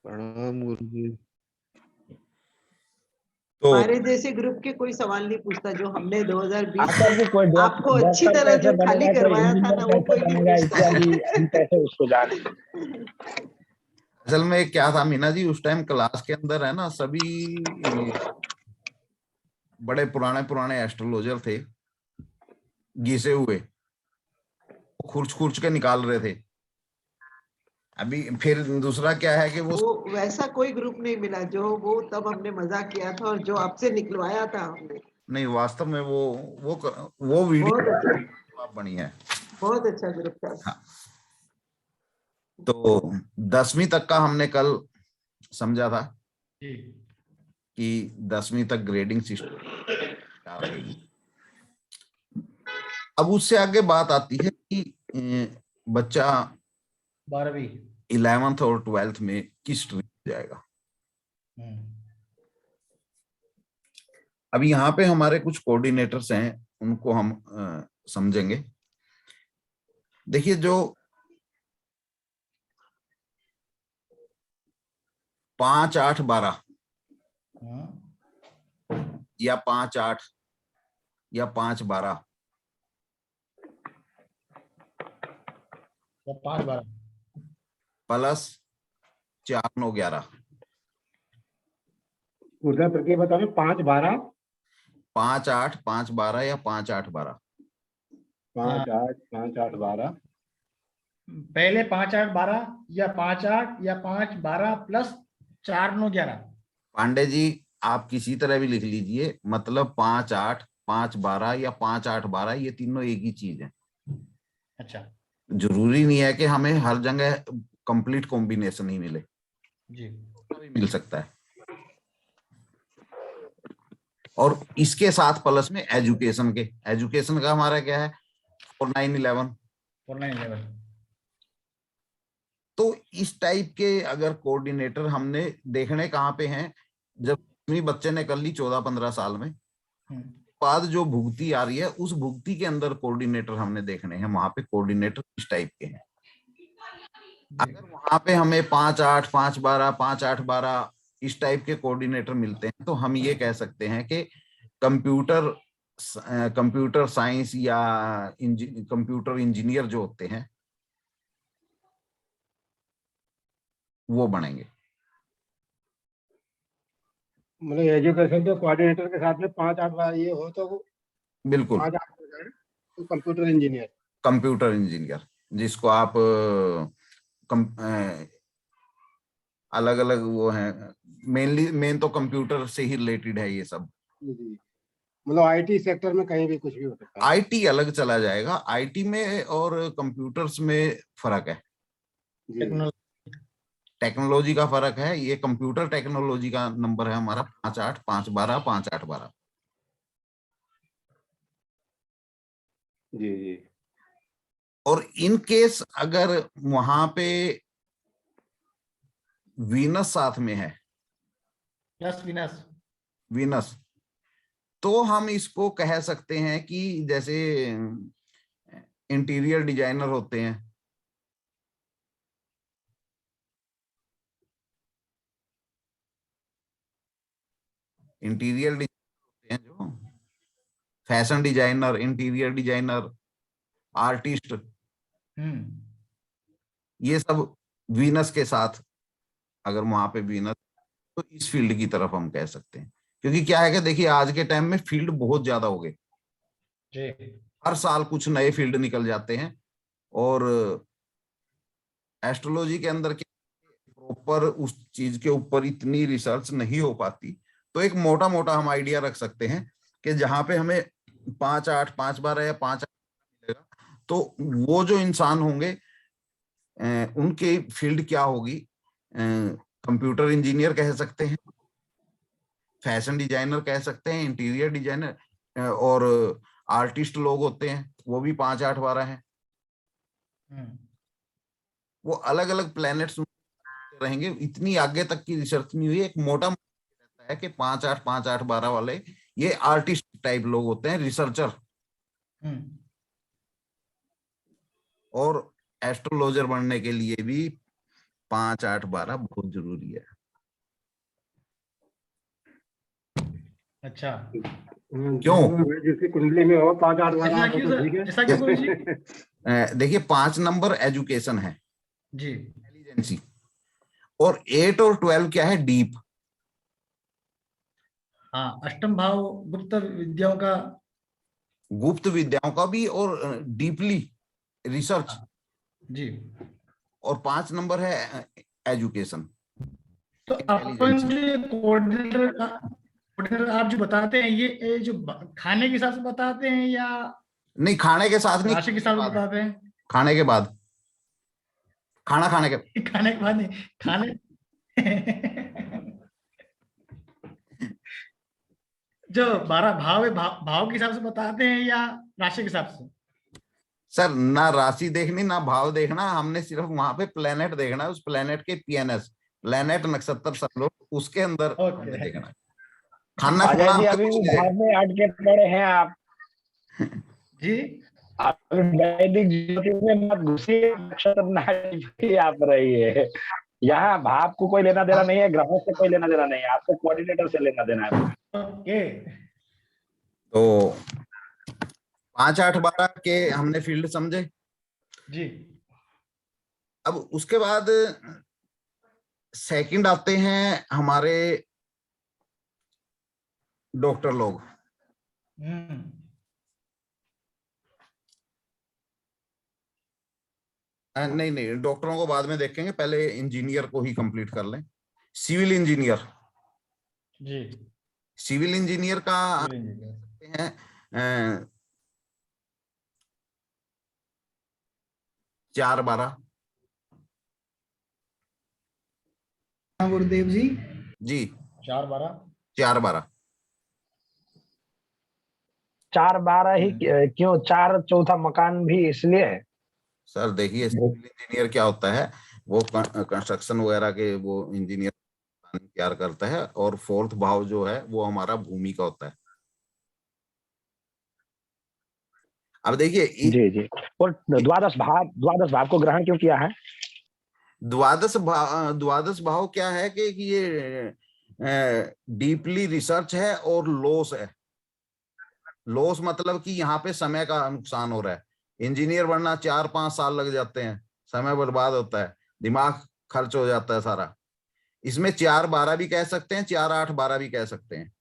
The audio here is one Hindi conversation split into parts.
प्रणाम गुरुजी। तो हमारे जैसे ग्रुप के कोई सवाल नहीं पूछता, जो हमने 2020 आकर भी कोई में आपको अच्छी डॉक्टर तरह कैसे जो खाली बनेगा, कोई करवाया था इंजीनियर ना, वो कैसे कोई नहीं बनेगा, पूछता है। इत्यादि हम कैसे उसको जाने। असल में क्या था मीना जी, उस टाइम क्लास के अंदर है ना, सभी बड़े पुराने पुराने एस्ट्रोलॉजर थे, घिसे हुए, खुर्च खुर्च के निकाल रहे थे। अभी फिर दूसरा क्या है कि वो वैसा कोई ग्रुप नहीं मिला जो वो तब हमने मजाक किया था और जो आपसे निकलवाया था हमने। नहीं, वास्तव में वो वीडियो बहुत अच्छा, बनी है। बहुत अच्छा ग्रुप था। हाँ। तो 10वीं तक का हमने कल समझा था कि 10वीं तक ग्रेडिंग सिस्टम क्या रहेगी। अब उससे आगे बात आती है कि बच्चा 12वीं 11th और 12th में किस स्ट्रीम में जाएगा। अभी यहाँ पे हमारे कुछ कोऑर्डिनेटर्स हैं, उनको हम समझेंगे। देखिए, जो 5, 8, 12 या 5, 8 या 5, 12 5, 12 प्लस 4, 9, 11 प्रति बता रहे 5, 12 5, 8, 5, 12 या 5, 8, 12 5, 8 5, 8 12 पहले 5, 8, 12 या 5, 8 या 5, 12 प्लस 4, 9, 11। पांडे जी, आप किसी तरह भी लिख लीजिए, मतलब 5, 8, 5, 12 या 5, 8, 12 ये तीनों एक ही चीज है। अच्छा जरूरी नहीं है कि हमें हर जगह कंप्लीट कॉम्बिनेशन ही मिले जी, भी मिल सकता है। और इसके साथ प्लस में एजुकेशन का हमारा क्या है 4, 9, 11। 4, 9, 11। तो इस टाइप के अगर कोऑर्डिनेटर हमने देखने कहाँ पे हैं, जब बच्चे ने कर ली 14-15 साल में, बाद जो भुगती आ रही है उस भुगती के अंदर कोऑर्डिनेटर हमने देखने हैं, वहां पे कोऑर्डिनेटर इस टाइप के हैं। अगर वहां पे हमें 5, 8, 5, 12 5, 8, 12 इस टाइप के कोऑर्डिनेटर मिलते हैं, तो हम ये कह सकते हैं कि कंप्यूटर साइंस या कंप्यूटर इंजीनियर जो होते हैं वो बनेंगे। मतलब एजुकेशन के कोऑर्डिनेटर के साथ में 5, 8 12 ये हो तो बिल्कुल 5, 8 हो जाए तो कंप्यूटर इंजीनियर जिसको आप अलग अलग वो हैं, मेन तो कंप्यूटर से ही रिलेटेड है ये सब। मतलब आईटी सेक्टर में कहीं भी कुछ भी हो सकता है। आईटी अलग चला जाएगा, आईटी में और कंप्यूटर्स में फर्क है, टेक्नोलॉजी का फर्क है। ये कंप्यूटर टेक्नोलॉजी का नंबर है हमारा 5, 8, 5, 12 5, 8, 12। जी जी। और इन केस अगर वहां पे वीनस साथ में है, प्लस वीनस, तो हम इसको कह सकते हैं कि जैसे इंटीरियर डिजाइनर होते हैं, इंटीरियर डिजाइनर हैं जो fashion designer, interior designer, artist, ये सब वीनस के साथ अगर वहां पे वीनस, तो इस फील्ड की तरफ हम कह सकते हैं। क्योंकि क्या है कि देखिए आज के टाइम में फील्ड बहुत ज्यादा हो गए, हर साल कुछ नए फील्ड निकल जाते हैं, और एस्ट्रोलॉजी के अंदर प्रॉपर उस चीज के ऊपर इतनी रिसर्च नहीं हो पाती। तो एक मोटा मोटा हम आइडिया रख सकते हैं कि जहां पे हमें 5, 8, 5, 12 या 5, 8 मिलेगा, तो वो जो इंसान होंगे उनकी फील्ड क्या होगी, कंप्यूटर इंजीनियर कह सकते हैं, फैशन डिजाइनर कह सकते हैं, इंटीरियर डिजाइनर, और आर्टिस्ट लोग होते हैं वो भी 5, 8, 12 हैं। वो अलग अलग प्लैनेट्स रहेंगे, इतनी आगे तक की रिसर्च नहीं हुई। एक मोटा रहता है कि 5, 8, 5, 8, 12 वाले ये आर्टिस्ट टाइप लोग होते हैं, रिसर्चर। और एस्ट्रोलॉजर बनने के लिए भी 5 8 12 बहुत जरूरी है। अच्छा, क्यों? जिसकी कुंडली में हो 5 8 ऐसा 12 क्यों तो सर? ठीक है। ऐसा क्यों गुरु जी? देखिए 5 नंबर एजुकेशन है, जी। इंटेलिजेंसी, और 8 और 12 क्या है? डीप। हाँ, अष्टम भाव गुप्त विद्याओं का। गुप्त विद्याओं का भी, और डीपली रिसर्च। जी। और 5 नंबर है एजुकेशन, तो अपन इंटेलिजेंसी। जो ये कोऑर्डिनेटर आप जो बताते हैं, ये जो खाने के हिसाब से बताते हैं या नहीं, खाने के साथ नहीं, राशि के खाने के हिसाब से बाद। बताते हैं? खाने के बाद, खाना खाने के। खाने के बाद नहीं, खाने जो 12 भाव है, भाव के हिसाब से बताते हैं या राशि के हिसाब से? सर, ना राशि देखनी ना भाव देखना, हमने सिर्फ वहां पे प्लेनेट देखना है, उस प्लेनेट के पीएनएस, प्लेनेट नक्षत्र सब लोग, उसके अंदर हमने ओके। देखना है। खाना अजय खुना जी हमने अभी कुछ भी नहीं भाव में अटके पड़े हैं आप। जी। अभी वैदिक ज्योतिष में मत घुसिए, नक्षत्र नाड़ी आप रही है। यहाँ भाव को कोई लेना देना नहीं है, ग्रहों से कोई लेना देना नहीं है, आपको कोऑर्डिनेटर से लेना देना है। ओके। तो 5 8 12 के हमने फील्ड समझे। जी। अब उसके बाद सेकंड आते हैं हमारे डॉक्टर लोग। हम्म। नहीं नहीं, डॉक्टरों को बाद में देखेंगे, पहले इंजीनियर को ही कंप्लीट कर लें। Civil engineer. जी। सिविल इंजीनियर का सिविल इंजीनियर। है 4 12। हाँ गुरुदेव जी। जी, 4 12। 4 12। 4 12 ही क्यों? 4 चौथा मकान भी इसलिए है। सर देखिए, सिविल इंजीनियर क्या होता है, वो कंस्ट्रक्शन वगैरह के वो इंजीनियर तैयार करता है, और 4th भाव जो है वो हमारा भूमि का होता है। अब देखिए जी जी। और द्वादश भाव को ग्रहण क्यों किया है? द्वादश भाव क्या है कि ये डीपली रिसर्च है और लॉस है। लॉस मतलब कि यहाँ पे समय का नुकसान हो रहा है। इंजीनियर बनना 4 5 साल लग जाते हैं, समय बर्बाद होता है, दिमाग खर्च हो जाता है सारा। इसमें 4 12 भी कह सकते हैं, 4 8 12 भी कह सकते हैं,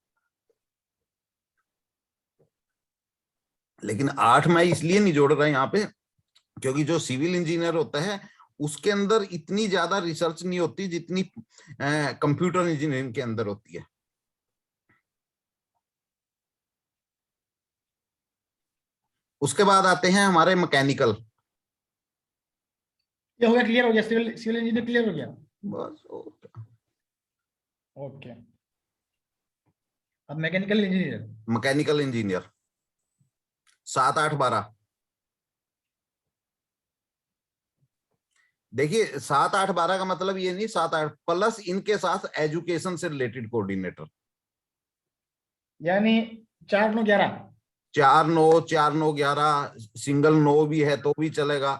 लेकिन 8 मैं इसलिए नहीं जोड़ रहा यहाँ पे क्योंकि जो सिविल इंजीनियर होता है उसके अंदर इतनी ज्यादा रिसर्च नहीं होती जितनी कंप्यूटर इंजीनियरिंग के अंदर होती है। उसके बाद आते हैं हमारे मैकेनिकल। ये हो गया, क्लियर हो गया, सिविल इंजीनियर क्लियर हो गया। बस ओके। अब मैकेनिकल इंजीनियर। Mechanical engineer 7 8 12। देखिए 7 8 12 का मतलब ये नहीं 7 8 प्लस इनके साथ एजुकेशन से रिलेटेड कोऑर्डिनेटर, यानी 4 9 11। 4 9 4 9 11, सिंगल 9 भी है तो भी चलेगा,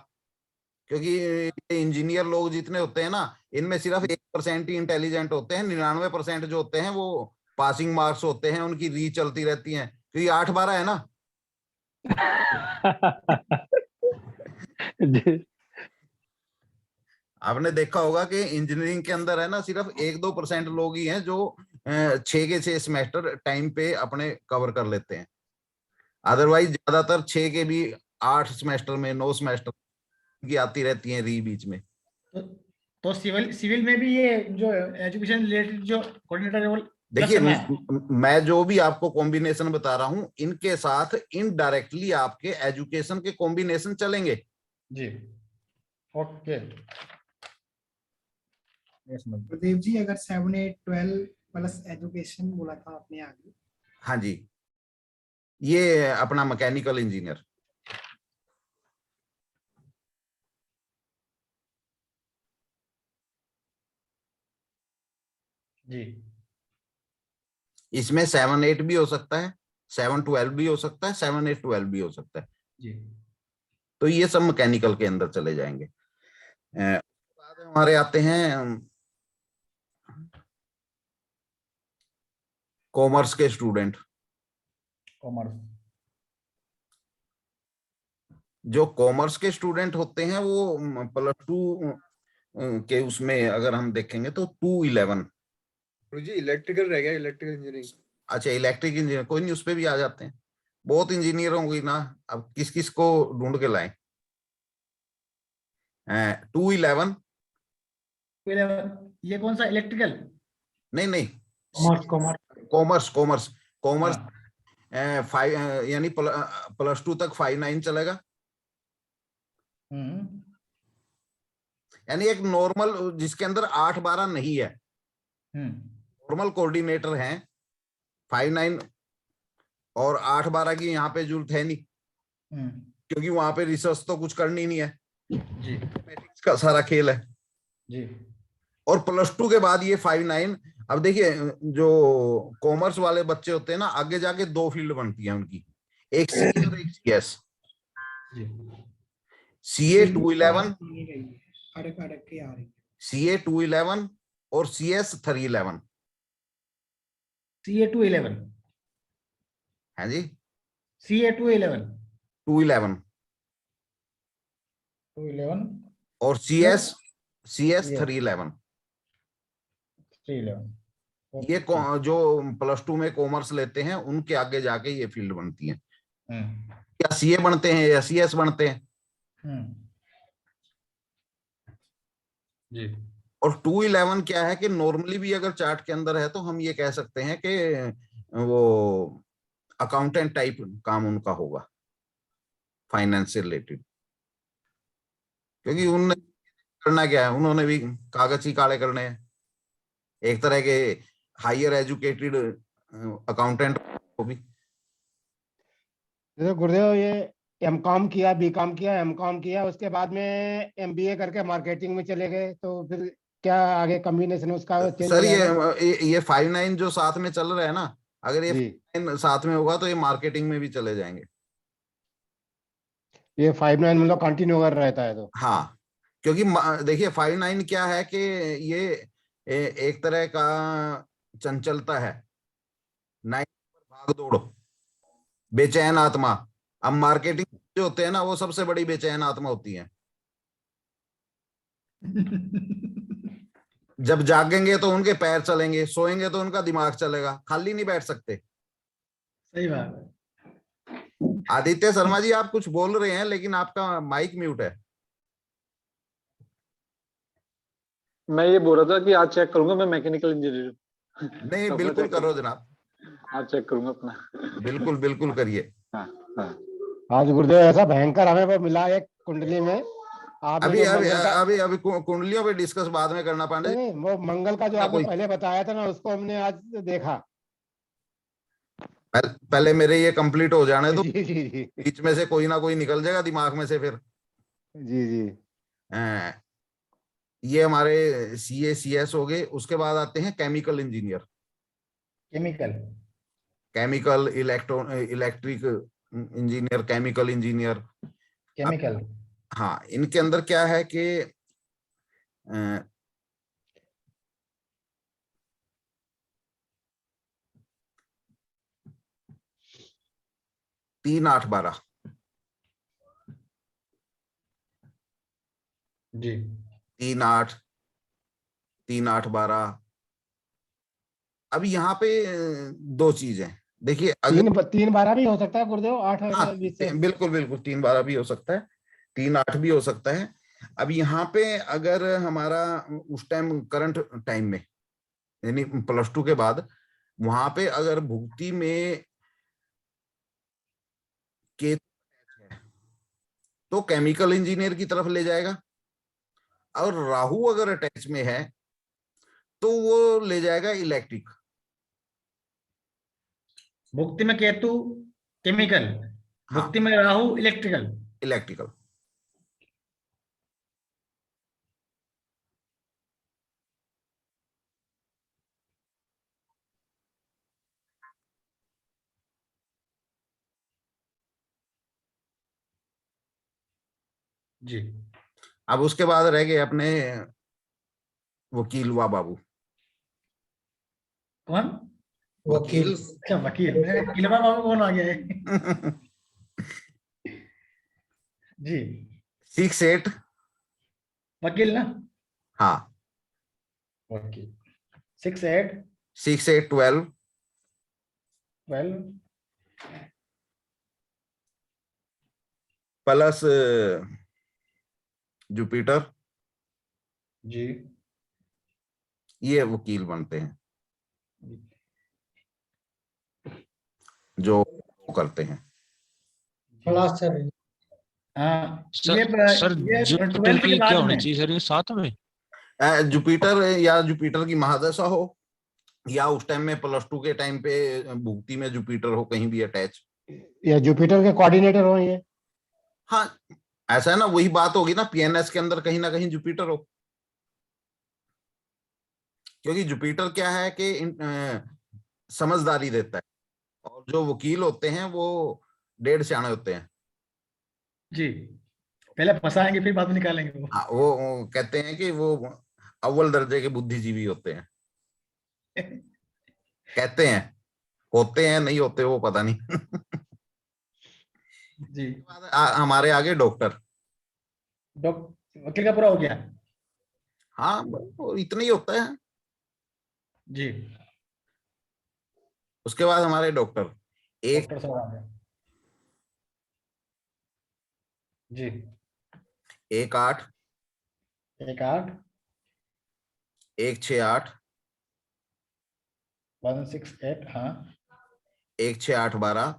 क्योंकि इंजीनियर लोग जितने होते हैं ना, इनमें सिर्फ 1% ही इंटेलिजेंट होते हैं, 99% जो होते हैं वो पासिंग मार्क्स होते हैं, उनकी री चलती रहती हैं, क्योंकि 8 12 है ना। जी। आपने देखा होगा कि इंजीनियरिंग के अंदर है ना, सिर्फ 1-2% लोग ही हैं जो 6 के 6 सेमेस्टर टाइम पे अपने कवर कर लेते हैं। अदरवाइज ज्यादातर 6 के भी 8 सेमेस्टर में 9 सेमेस्टर की आती रहती हैं री बीच में। तो सिविल में भी ये जो एजुकेशन रिलेटेड जो कोऑर्डिनेटर है वो देखिए, मैं जो भी आपको कॉम्बिनेशन बता रहा हूं, इनके साथ इनडायरेक्टली आपके एजुकेशन के कॉम्बिनेशन चलेंगे। जी। ओके। गुरुदेव जी, अगर 7 8 12 प्लस एजुकेशन बोला था आपने आगे। हाँ जी, ये अपना मैकेनिकल इंजीनियर। जी। इसमें 7 8 भी हो सकता है, 7 12 भी हो सकता है, 7 8 12 भी हो सकता है। जी। तो ये सब मैकेनिकल के अंदर चले जाएंगे। बाद हमारे आते हैं कॉमर्स के स्टूडेंट। कॉमर्स। जो कॉमर्स के स्टूडेंट होते हैं वो +2 के उसमें अगर हम देखेंगे तो 211। जी इलेक्ट्रिकल रह गया, इलेक्ट्रिकल इंजीनियरिंग। अच्छा, इलेक्ट्रिक इंजीनियर, कोई नहीं, उस पे भी आ जाते हैं। बहुत इंजीनियर होंगे ना, अब किस किस को ढूंढ के लाएं। 211। 11 ये कौन सा इलेक्ट्रिकल? नहीं नहीं, commerce commerce commerce commerce commerce. हाँ। 5 यानी +2 तक 59 चलेगा। हम्म। यानी एक नॉर्मल जिसके अंदर 8-12 नहीं है, हम्म। नॉर्मल कोऑर्डिनेटर हैं 59, और 8-12 की यहाँ पे जरूरत है नहीं, हम्म। क्योंकि वहां पे रिसर्च तो कुछ करनी नहीं है, जी मैथमेटिक्स का सारा खेल है। जी। और और +2 के बाद ये 59। अब देखिए, जो कॉमर्स वाले बच्चे होते हैं ना, आगे जाके 2 फील्ड बनती है उनकी, एक सीए और एक सीएस। जी। सीए 211, अड़क अड़क के आ रही है। सीए 211 और सीएस 311। CA211। है जी, CA211। 211 211 और सीएस सीएस 311। 311। ये जो +2 में कॉमर्स लेते हैं उनके आगे जाके ये फील्ड बनती है। हम्म। या सीए बनते हैं या सीएस बनते हैं। हम्म। जी। और 211 क्या है कि नॉर्मली भी अगर चार्ट के अंदर है तो हम ये कह सकते हैं कि वो अकाउंटेंट टाइप काम उनका होगा, फाइनेंस से रिलेटेड। क्योंकि उन्होंने करना क्या है, उन्होंने भी कागज ही काले करने हैं। एक तरह के हायर एजुकेटेड अकाउंटेंट को भी। जैसे गुरुदेव ये एमकॉम किया, बीकॉम किया, एमकॉम किया, उसके बाद में एमबीए करके मार्केटिंग में चले गए, तो फिर क्या आगे कॉम्बिनेशन उसका चेंज हो सर जाएगा? ये 59 जो साथ में चल रहा है ना, अगर ये जी, 59 साथ में होगा तो ये मार्केटिंग में भी चले जाएंगे। ये 59 मतलब कंटिन्यू कर रहता है तो। हाँ, क्योंकि देखिए 59 क्या है कि ये एक तरह का चंचलता है, 9 भाग दौड़, बेचैन आत्मा। अब मार्केटिंग जो होते हैं ना, वो सबसे बड़ी बेचैन आत्मा होती है। जब जागेंगे तो उनके पैर चलेंगे, सोएंगे तो उनका दिमाग चलेगा, खाली नहीं बैठ सकते। सही बात है। आदित्य शर्मा जी, आप कुछ बोल रहे हैं लेकिन आपका माइक म्यूट है। मैं ये बोल रहा था कि आज चेक करूंगा, मैं मैकेनिकल इंजीनियर नहीं, हूँ। बिल्कुल करो जनाब, आज चेक करूंगा अपना। बिल्कुल बिल्कुल करिए। हाँ हाँ। आज गुरुदेव ऐसा भयंकर हमें वो मिला एक कुंडली में, आपने अभी जो अभी मंगल का, अभी अभी कुंडलियों पे डिस्कस बाद में करना पांडे नहीं जी। नहीं, वो मंगल का जो आपने कोई पहले बताया था ना, उसको हमने आज देखा। पहले मेरे ये कंप्लीट हो जाने दो, जी जी जी बीच में से कोई ना कोई निकल जाएगा दिमाग में से फिर। जी जी। अ, ये हमारे सीए सीएस हो गए। उसके बाद आते हैं chemical engineer, chemical. Chemical electric engineer, chemical engineer. अब केमिकल। हाँ, इनके अंदर क्या है कि 3-8-12। जी। 3-8, 3-8-12। अब यहाँ पे दो चीजें देखिए, अगर 3-12 भी हो सकता है गुरुदेव, 8 हाँ, और 20 से। बिल्कुल बिल्कुल 3-12 भी हो सकता है, 3-8 भी हो सकता है। अब यहाँ पे अगर हमारा उस टाइम करंट टाइम में, यानी +2 के बाद, वहां पे अगर भुक्ति में केतु है तो केमिकल इंजीनियर की तरफ ले जाएगा, और राहु अगर अटैच में है तो वो ले जाएगा इलेक्ट्रिक। भुक्ति में केतु केमिकल, हाँ, भुक्ति में राहु इलेक्ट्रिकल। इलेक्ट्रिकल। जी। अब उसके बाद रह गए अपने वकील वाह बाबू। कौन? वकील। अच्छा वकील, मैं किलवा बाबू कौन आ गया है? जी 6 8। वकील ना? हाँ वकील 6 8 6 8 12 12 प्लस जुपिटर, जी ये वकील बनते हैं जो करते हैं। हाँ सर ये जुपिटर 12th के की क्या बाद होनी में। चाहिए सर, ये साथ में? जुपिटर या जुपिटर की महादशा हो, या उस टाइम में +2 के टाइम पे भुक्ति में जुपिटर हो कहीं भी अटैच। या जुपिटर के कोऑर्डिनेटर हो ये। हाँ ऐसा है ना, वही बात होगी ना, पीएनएस के अंदर कहीं ना कहीं जुपिटर हो, क्योंकि जुपिटर क्या है कि समझदारी देता है, और जो वकील होते हैं वो 1.5 सियाने होते हैं। जी पहले फंसाएंगे फिर बाद में निकालेंगे वो। हाँ वो कहते हैं कि वो अव्वल दर्जे के बुद्धिजीवी होते हैं, कहते हैं, होते हैं नहीं होते वो पता नहीं। जी हमारे आगे डॉक्टर। वकील का पूरा हो गया। हाँ वो इतना ही होता है। जी उसके बाद हमारे डॉक्टर एक डॉक्टर साहब आ गए। जी 1 8 1 8 1 6 8 1 6 8 हाँ 1 6 8 12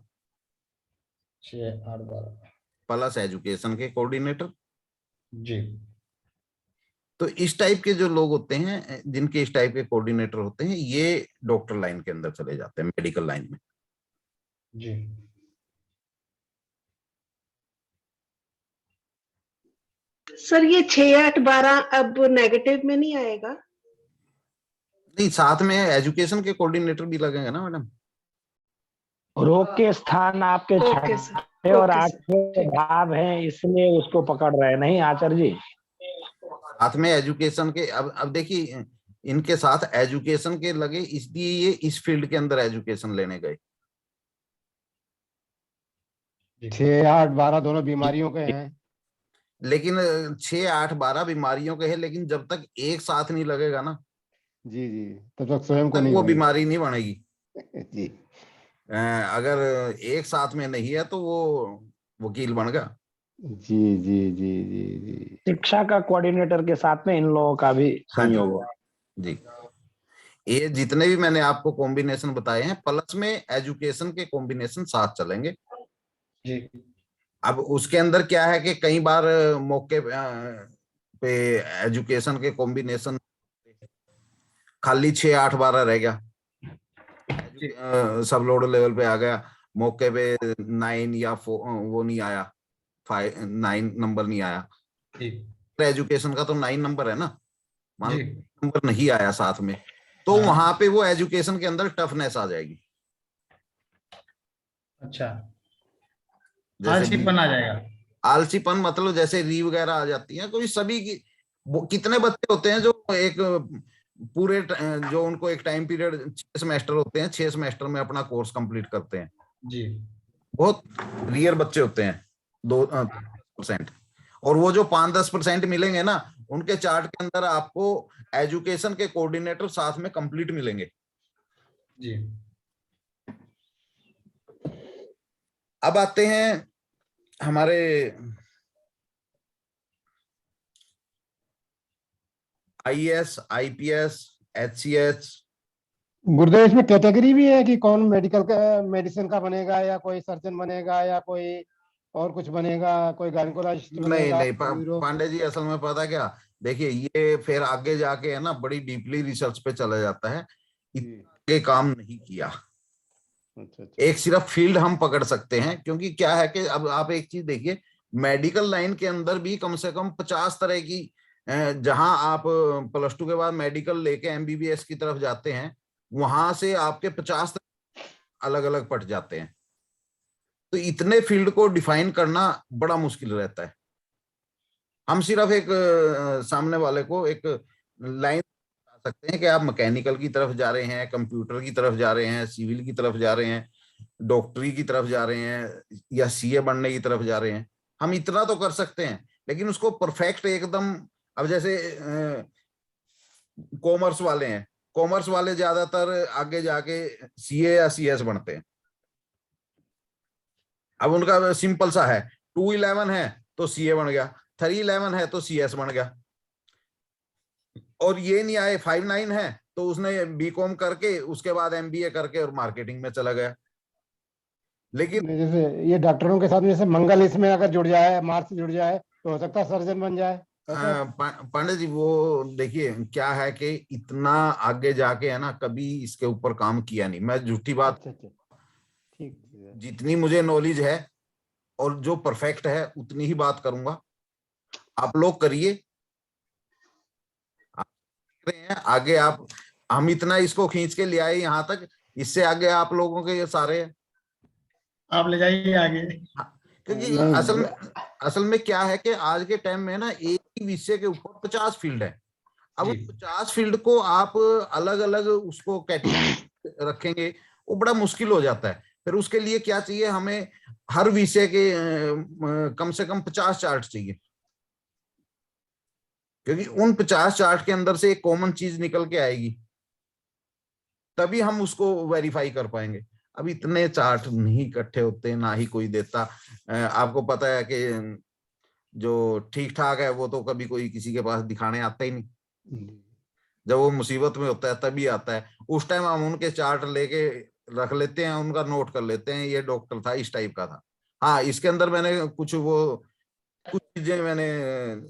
6 8 12 प्लस एजुकेशन के कोऑर्डिनेटर। जी तो इस टाइप के जो लोग होते हैं, जिनके इस टाइप के कोऑर्डिनेटर होते हैं, ये डॉक्टर लाइन के अंदर चले जाते हैं, मेडिकल लाइन में। जी सर ये 6 8 12 अब नेगेटिव में नहीं आएगा? नहीं, साथ में एजुकेशन के कोऑर्डिनेटर भी लगेंगे ना मैडम। रोग के स्थान आपके ओके सर, 6 और ओके 8 सर, भाव हैं, इसलिए उसको पकड़ रहे हैं, नहीं आचार्य जी? साथ में एजुकेशन के, अब देखिए इनके साथ एजुकेशन के लगे, इसलिए ये इस फील्ड के अंदर एजुकेशन लेने गए। 6 8 12 दोनों बीमारियों के हैं। लेकिन 6 8 12 बीमारियों के हैं, लेकिन जब तक एक साथ नहीं लगेगा ना, जी जी, तब तक स्वयं को तक नहीं वो बनेगा। बीमारी नहीं बनेगी। जी अगर एक साथ में नहीं है तो वो वकील बन गया। जी जी जी जी जी। शिक्षा का कोऑर्डिनेटर के साथ में इन लोगों का भी हाँ जी, संयोग हुआ। जी ये जितने भी मैंने आपको कॉम्बिनेशन बताए हैं, प्लस में एजुकेशन के कॉम्बिनेशन साथ चलेंगे। जी अब उसके अंदर क्या है कि कई बार मौके पे एजुकेशन के कॉम्बिनेशन खाली 6 8 12 रह गया, सब लोड लेवल पे आ गया, मौके पे 9 या 4 वो नहीं आया, 5 9 नंबर नहीं आया। एजुकेशन का तो 9 नंबर है ना, मान जी नंबर नहीं आया साथ में, तो हाँ। वहां पे वो एजुकेशन के अंदर टफनेस आ जाएगी। अच्छा जैसे आलसीपन आ जाएगा। आलसीपन मतलब जैसे री वगैरह आ जाती है, तो ये सभी की कितने बच्चे होते हैं जो एक पूरे जो उनको एक टाइम पीरियड 6 सेमेस्टर होते हैं, 6 सेमेस्टर में अपना कोर्स कंप्लीट करते हैं। जी बहुत रियर बच्चे होते हैं 2% और वो जो 5-10% मिलेंगे ना, उनके चार्ट के अंदर आपको एजुकेशन के कोऑर्डिनेटर साथ में कंप्लीट मिलेंगे। जी अब आते हैं हमारे आईएएस, आईपीएस, एचसीएच। गुरुदेव इसमें कैटेगरी भी है कि कौन मेडिकल का मेडिसिन का बनेगा, या कोई सर्जन बनेगा, या कोई और कुछ बनेगा, कोई गायनेकोलॉजिस्ट नहीं बनेगा? नहीं पांडे जी, असल में पता क्या, देखिए ये फिर आगे जाके है ना बड़ी डीपली रिसर्च पे चला जाता है, ये काम नहीं किया। अच्छा। एक सिर्फ फील्ड हम पकड़ सकते हैं, क्योंकि क्या है कि अब आप एक चीज देखिए, मेडिकल लाइन के अंदर भी कम से कम 50 तरह की, जहां आप +2 के बाद मेडिकल लेके एमबीबीएस की तरफ जाते हैं, वहां से आपके 50 अलग अलग पट जाते हैं। तो इतने फील्ड को डिफाइन करना बड़ा मुश्किल रहता है। हम सिर्फ एक सामने वाले को एक लाइन सकते हैं कि आप मैकेनिकल की तरफ जा रहे हैं, कंप्यूटर की तरफ जा रहे हैं, सिविल की तरफ जा रहे हैं, डॉक्टरी की तरफ जा रहे हैं, या सीए बनने की तरफ जा रहे हैं। हम इतना तो कर सकते हैं, लेकिन उसको परफेक्ट एकदम, अब जैसे कॉमर्स वाले हैं, कॉमर्स वाले ज्यादातर आगे जाके सीए या सीएस बनते हैं। अब उनका सिंपल सा है, 211 है तो सीए बन गया, 311 है तो सीएस बन गया। और ये नहीं आए 59 है तो उसने बीकॉम करके उसके बाद एमबीए करके और मार्केटिंग में चला गया। लेकिन जैसे ये डॉक्टरों के साथ जैसे मंगल इसमें अगर जुड़ जाए, मार्स जुड़ जाए, तो हो सकता है सर्जन बन जाए, ऐसा? पांडे जी, वो देखिए क्या है कि इतना आगे जाके है ना, कभी इसके ऊपर काम किया नहीं। मैं झूठी बात, अच्छा अच्छा, ठीक है। जितनी मुझे नॉलेज है और जो परफेक्ट है उतनी ही बात करूंगा। आप लोग करिए, आप कर रहे हैं आगे, आप, हम इतना इसको खींच के ले आए यहाँ तक, इससे आगे आप लोगों के ये सारे हैं। आप ले जाइए आगे। क्योंकि नहीं, असल में क्या है कि आज के टाइम में ना एक ही विषय के ऊपर 50 फील्ड है। अब जी। 50 फील्ड को आप अलग अलग उसको कैटेगरी रखेंगे, वो बड़ा मुश्किल हो जाता है। फिर उसके लिए क्या चाहिए हमें, हर विषय के कम से कम 50 चार्ट चाहिए, क्योंकि उन 50 चार्ट के अंदर से एक कॉमन चीज निकल के आएगी, तभी हम उसको वेरीफाई कर पाएंगे। अब इतने चार्ट नहीं इकट्ठे होते, ना ही कोई देता। आपको पता है कि जो ठीक ठाक है वो तो कभी कोई किसी के पास दिखाने आता ही नहीं, जब वो मुसीबत में होता है तभी आता है। उस टाइम हम उनके चार्ट लेके रख लेते हैं, उनका नोट कर लेते हैं, ये डॉक्टर था, इस टाइप का था। हाँ, इसके अंदर मैंने कुछ चीजें मैंने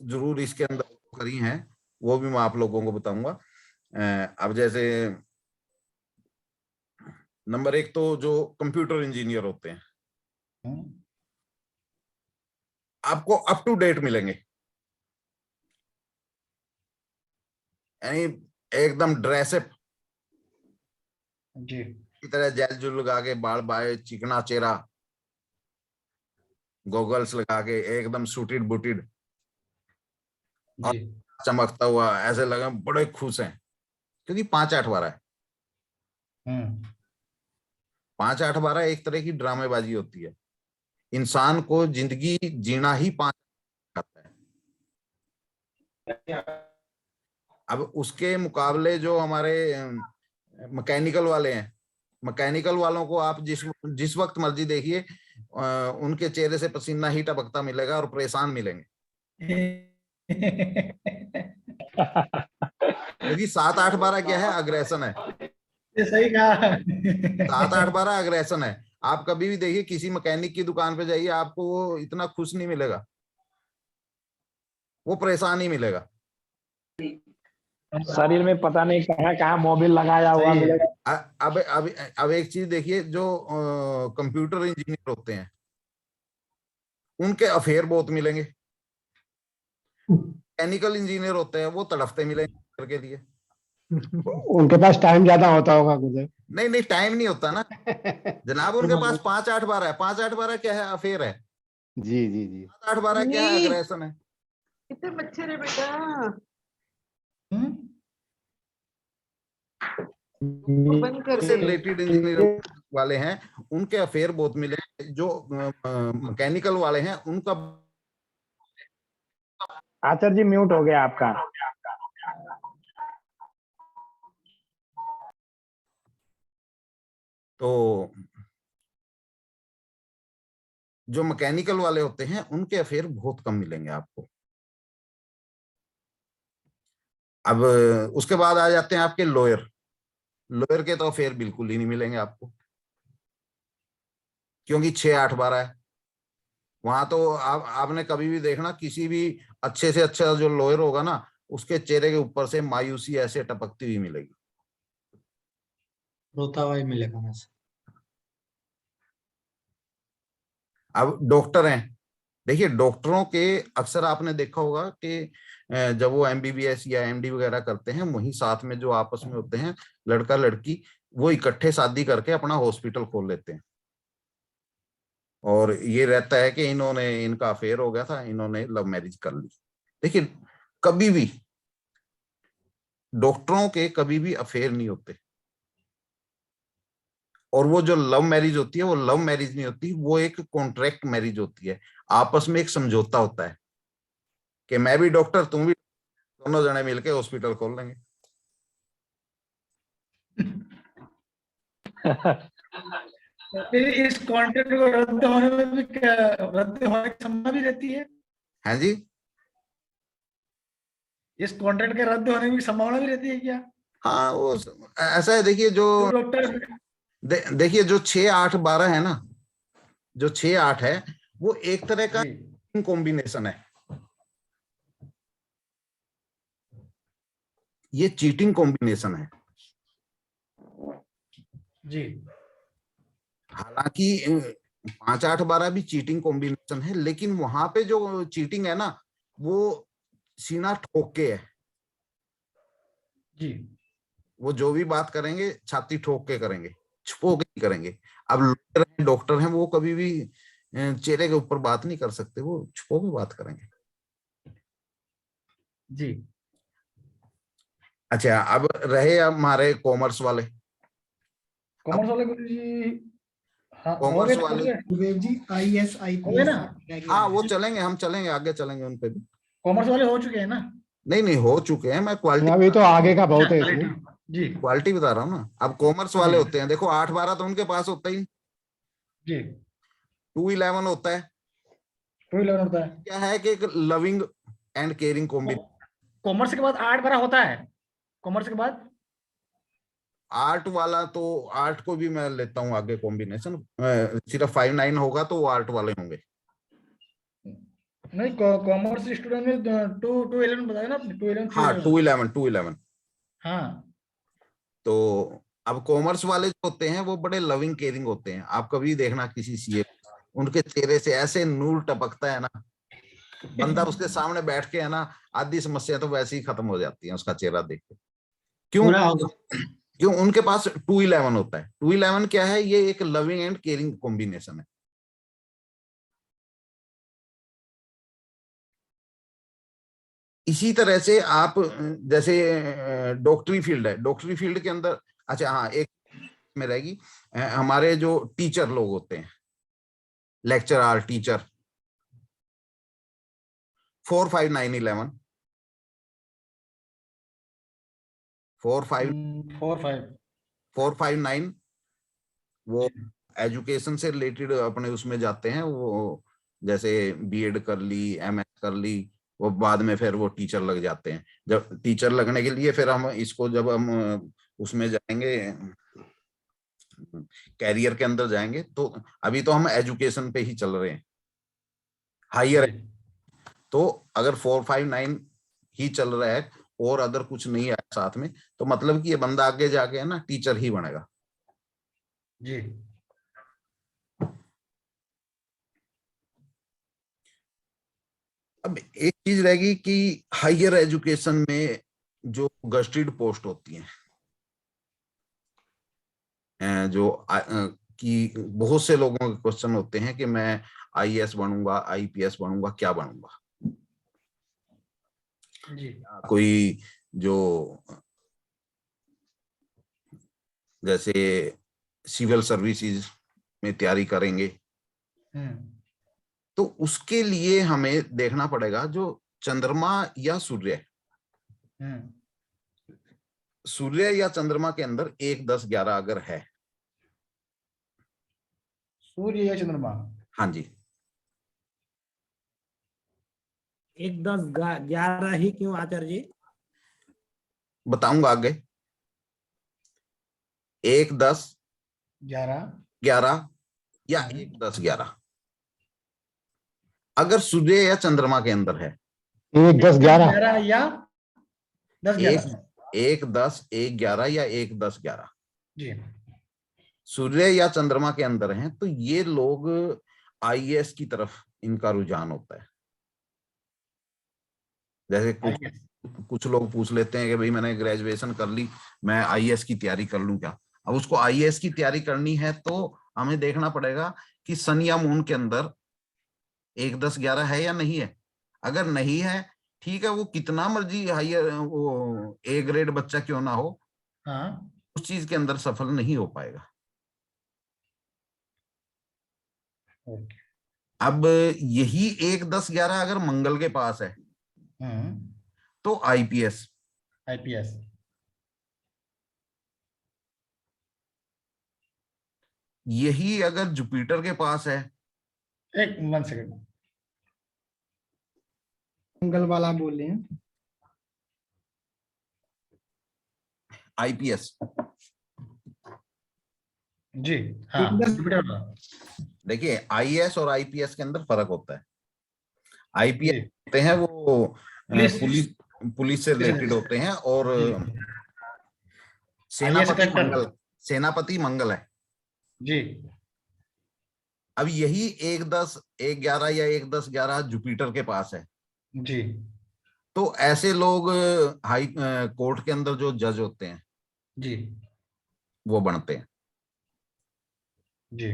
जरूर इसके अंदर करी हैं, वो भी मैं आप लोगों को बताऊंगा। अब जैसे नंबर एक तो जो कंप्यूटर इंजीनियर होते हैं, आपको अप टू डेट मिलेंगे, यानी एकदम ड्रेसअप जी। की तरह, जेल जुल लगा के, बाल बाय, चिकना चेहरा, गॉगल्स लगा के, एकदम सूटेड बूटेड और जी। चमकता हुआ, ऐसे लगा बड़े खुश हैं, क्योंकि 5-8-12 है। 5-8-12 एक तरह की ड्रामेबाजी होती है। इंसान को जिंदगी जीना ही 5 आता है। अब उसके मुकाबले जो हमारे मैकेनिकल वाले हैं, मैकेनिकल वालों को आप जिस वक्त मर्जी देखिए, उनके चेहरे से पसीना ही टपकता मिलेगा और परेशान मिलेंगे, क्योंकि 7-8-12 क्या है, अग्रेशन है। ये सही कहा। 7-8-12 अग्रेशन है। आप कभी भी देखिए किसी मैकेनिक की दुकान पे जाइए, आपको वो इतना खुश नहीं मिलेगा, वो परेशान ही मिलेगा। शरीर में पता नहीं कहाँ कहाँ मोबिल लगाया हुआ सही है। मिलेगा। अब एक चीज देखिए, जो कंप्यूटर इंजीनियर होते हैं उनके अफेयर बहुत मिलेंगे। मैकेनिकल इंजीनियर होते हैं वो तड़फते मिलेंगे के लिए। उनके पास टाइम ज्यादा होता होगा मुझे। नहीं नहीं, टाइम नहीं होता ना जनाब, उनके पास 5-8-12 है। 5-8-12 क्या है, अफेयर है। जी जी जी। 7-8-12 क्या है, नहीं। अग्रेशन है। कितने बच्चे रे बेटा, बंद कर से दे। रिलेटेड इंजीनियर वाले हैं, उनके अफेयर बहुत मिले। जो मैकेनिकल वाले हैं उनका। आचार्य जी म्यूट हो गया आपका। तो जो मैकेनिकल वाले होते हैं उनके अफेयर बहुत कम मिलेंगे आपको। अब उसके बाद आ जाते हैं आपके लॉयर। लॉयर के तो अफेयर बिल्कुल ही नहीं मिलेंगे आपको, क्योंकि 6-8-12 है। वहां तो आपने कभी भी देखना, किसी भी अच्छे से अच्छा जो लॉयर होगा ना, उसके चेहरे के ऊपर से मायूसी ऐसे टपकती हुई मिलेगी, रोता हुआ ही मिलेगा वैसे। अब डॉक्टर हैं, देखिए डॉक्टरों के अक्सर आपने देखा होगा कि जब वो एमबीबीएस या एमडी वगैरह करते हैं, वहीं साथ में जो आपस में होते हैं लड़का लड़की, वो इकट्ठे शादी करके अपना हॉस्पिटल खोल लेते हैं। और ये रहता है कि इनका अफेयर हो गया था, इन्होंने लव मैरिज कर ली। देखिए कभी भी डॉक्टरों के कभी भी अफेयर नहीं होते, और वो जो लव मैरिज होती है वो लव मैरिज नहीं होती, वो एक कॉन्ट्रैक्ट मैरिज होती है। आपस में एक समझौता होता है कि मैं भी डॉक्टर तुम भी, दोनों जने मिलके हॉस्पिटल खोल लेंगे। फिर इस कॉन्ट्रैक्ट को रद्द होने में भी रद्द होने की संभावना भी रहती है। हैं जी? इस कॉन्ट्रैक्ट के रद्द होने की संभावना भी रहती है क्या? हाँ, वो ऐसा है। देखिए जो डॉक्टर देखिए जो 6, 8, 12 है ना, जो 6, 8 है वो एक तरह का कॉम्बिनेशन है। ये चीटिंग कॉम्बिनेशन है। जी, हालांकि 5, 8, 12 भी चीटिंग कॉम्बिनेशन है, लेकिन वहां पे जो चीटिंग है ना वो सीना ठोक के है। जी, वो जो भी बात करेंगे छाती ठोक के करेंगे, छुपो के नहीं करेंगे। अब लॉयर हैं, डॉक्टर हैं, वो कभी भी चेहरे के ऊपर बात नहीं कर सकते, वो छुपो के बात करेंगे। जी। अच्छा, अब रहे हमारे कॉमर्स वाले। कॉमर्स वाले गुरु जी, हाँ हो कॉमर्स गए वाले, गुरुदेव जी IAS हो गए IPS ना? हाँ वो चलेंगे, हम चलेंगे, आगे चलेंगे उन पे भी। कॉमर्स वाले हो चुके हैं ना? नहीं हो चुके हैं, मैं क्वालिटी अभी तो आगे का बहुत है इसमें। जी, क्वालिटी बता रहा हूँ ना। अब कॉमर्स वाले होते हैं, देखो 8, 12 तो उनके पास होता ही, जी। 2, 11 होता है। 211 होता है। क्या है कि एक loving and caring combination. Commerce के बाद 8-12 होता है। कॉमर्स के बाद 8 वाला तो 8 को भी मैं लेता हूँ आगे कॉम्बिनेशन। सिर्फ 5, 9 होगा तो वो 8 वाले होंगे। नहीं, कॉमर्स स्टूडेंट में 211 बताया ना आपने? 211 हाँ 211। हाँ, तो अब कॉमर्स वाले जो होते हैं वो बड़े लविंग केयरिंग होते हैं। आप कभी देखना किसी सीए, उनके चेहरे से ऐसे नूर टपकता है ना, बंदा उसके सामने बैठ के है ना, आधी समस्या तो वैसे ही खत्म हो जाती है उसका चेहरा देख के। क्यों? उनके पास 211 होता है। 211 क्या है? ये एक लविंग एंड केयरिंग कॉम्बिनेशन है। इसी तरह से आप जैसे डॉक्टरी फील्ड है, डॉक्टरी फील्ड के अंदर, अच्छा हाँ, एक में रहेगी हमारे जो टीचर लोग होते हैं, लेक्चरर, टीचर, 4, 5, 9, 11, 4, 5, 9 वो एजुकेशन से रिलेटेड अपने उसमें जाते हैं। वो जैसे बीएड कर ली, एमएस कर ली, वो बाद में फिर वो टीचर लग जाते हैं। जब टीचर लगने के लिए फिर हम इसको, जब हम उसमें जाएंगे, कैरियर के अंदर जाएंगे, तो अभी तो हम एजुकेशन पे ही चल रहे हैं, हायर। तो अगर 4, 5, 9 ही चल रहा है और अदर कुछ नहीं है साथ में, तो मतलब कि ये बंदा आगे जाके है ना टीचर ही बनेगा। जी। अब एक चीज रहेगी कि हायर एजुकेशन में जो गस्टेड पोस्ट होती हैं, जो कि बहुत से लोगों के क्वेश्चन होते हैं कि मैं आईएएस बनूंगा, आईपीएस बनूंगा, क्या बनूंगा। जी। कोई जो जैसे सिविल सर्विसेज में तैयारी करेंगे, तो उसके लिए हमें देखना पड़ेगा जो चंद्रमा या सूर्य, सूर्य या चंद्रमा के अंदर 1, 10, 11 अगर है, सूर्य या चंद्रमा, हाँ जी, 1, 10, 11 ही क्यों आचार्य जी? बताऊंगा आगे। 1, 10, 11 या 1, 10, 11 अगर सूर्य या चंद्रमा के अंदर है, 1, 10, 11 या 10, 11, 1, 10, 1, 11 या 1, 10, 11 जी, सूर्य या चंद्रमा के अंदर हैं, तो ये लोग आईएएस की तरफ इनका रुझान होता है। जैसे कुछ लोग पूछ लेते हैं कि भाई मैंने ग्रेजुएशन कर ली, मैं आईएएस की तैयारी कर लूं क्या? अब उसको आईएएस की तैयारी करनी है तो हमें देखना पड़ेगा कि सन या मून के अंदर 1, 10, 11 है या नहीं है। अगर नहीं है ठीक है, वो कितना मर्जी हायर वो ए ग्रेड बच्चा क्यों ना हो, हाँ उस चीज के अंदर सफल नहीं हो पाएगा। ओके। अब यही 1 10 11 अगर मंगल के पास है तो आईपीएस, आईपीएस। यही अगर जुपिटर के पास है, एक 1 सेकंड। मंगल वाला बोल रहे हैं। आईपीएस। जी हाँ, जुपिटर का। देखिए आईएएस और आईपीएस के अंदर फर्क होता है। आईपीएस जी। होते हैं वो पुलिस- पुलिस से रिलेटेड होते हैं, और सेनापति मंगल है जी। अब यही 1 10 1 11 या 1 10 11 जुपिटर के पास है, जी तो ऐसे लोग हाई कोर्ट के अंदर जो जज होते हैं जी वो बनते हैं। जी।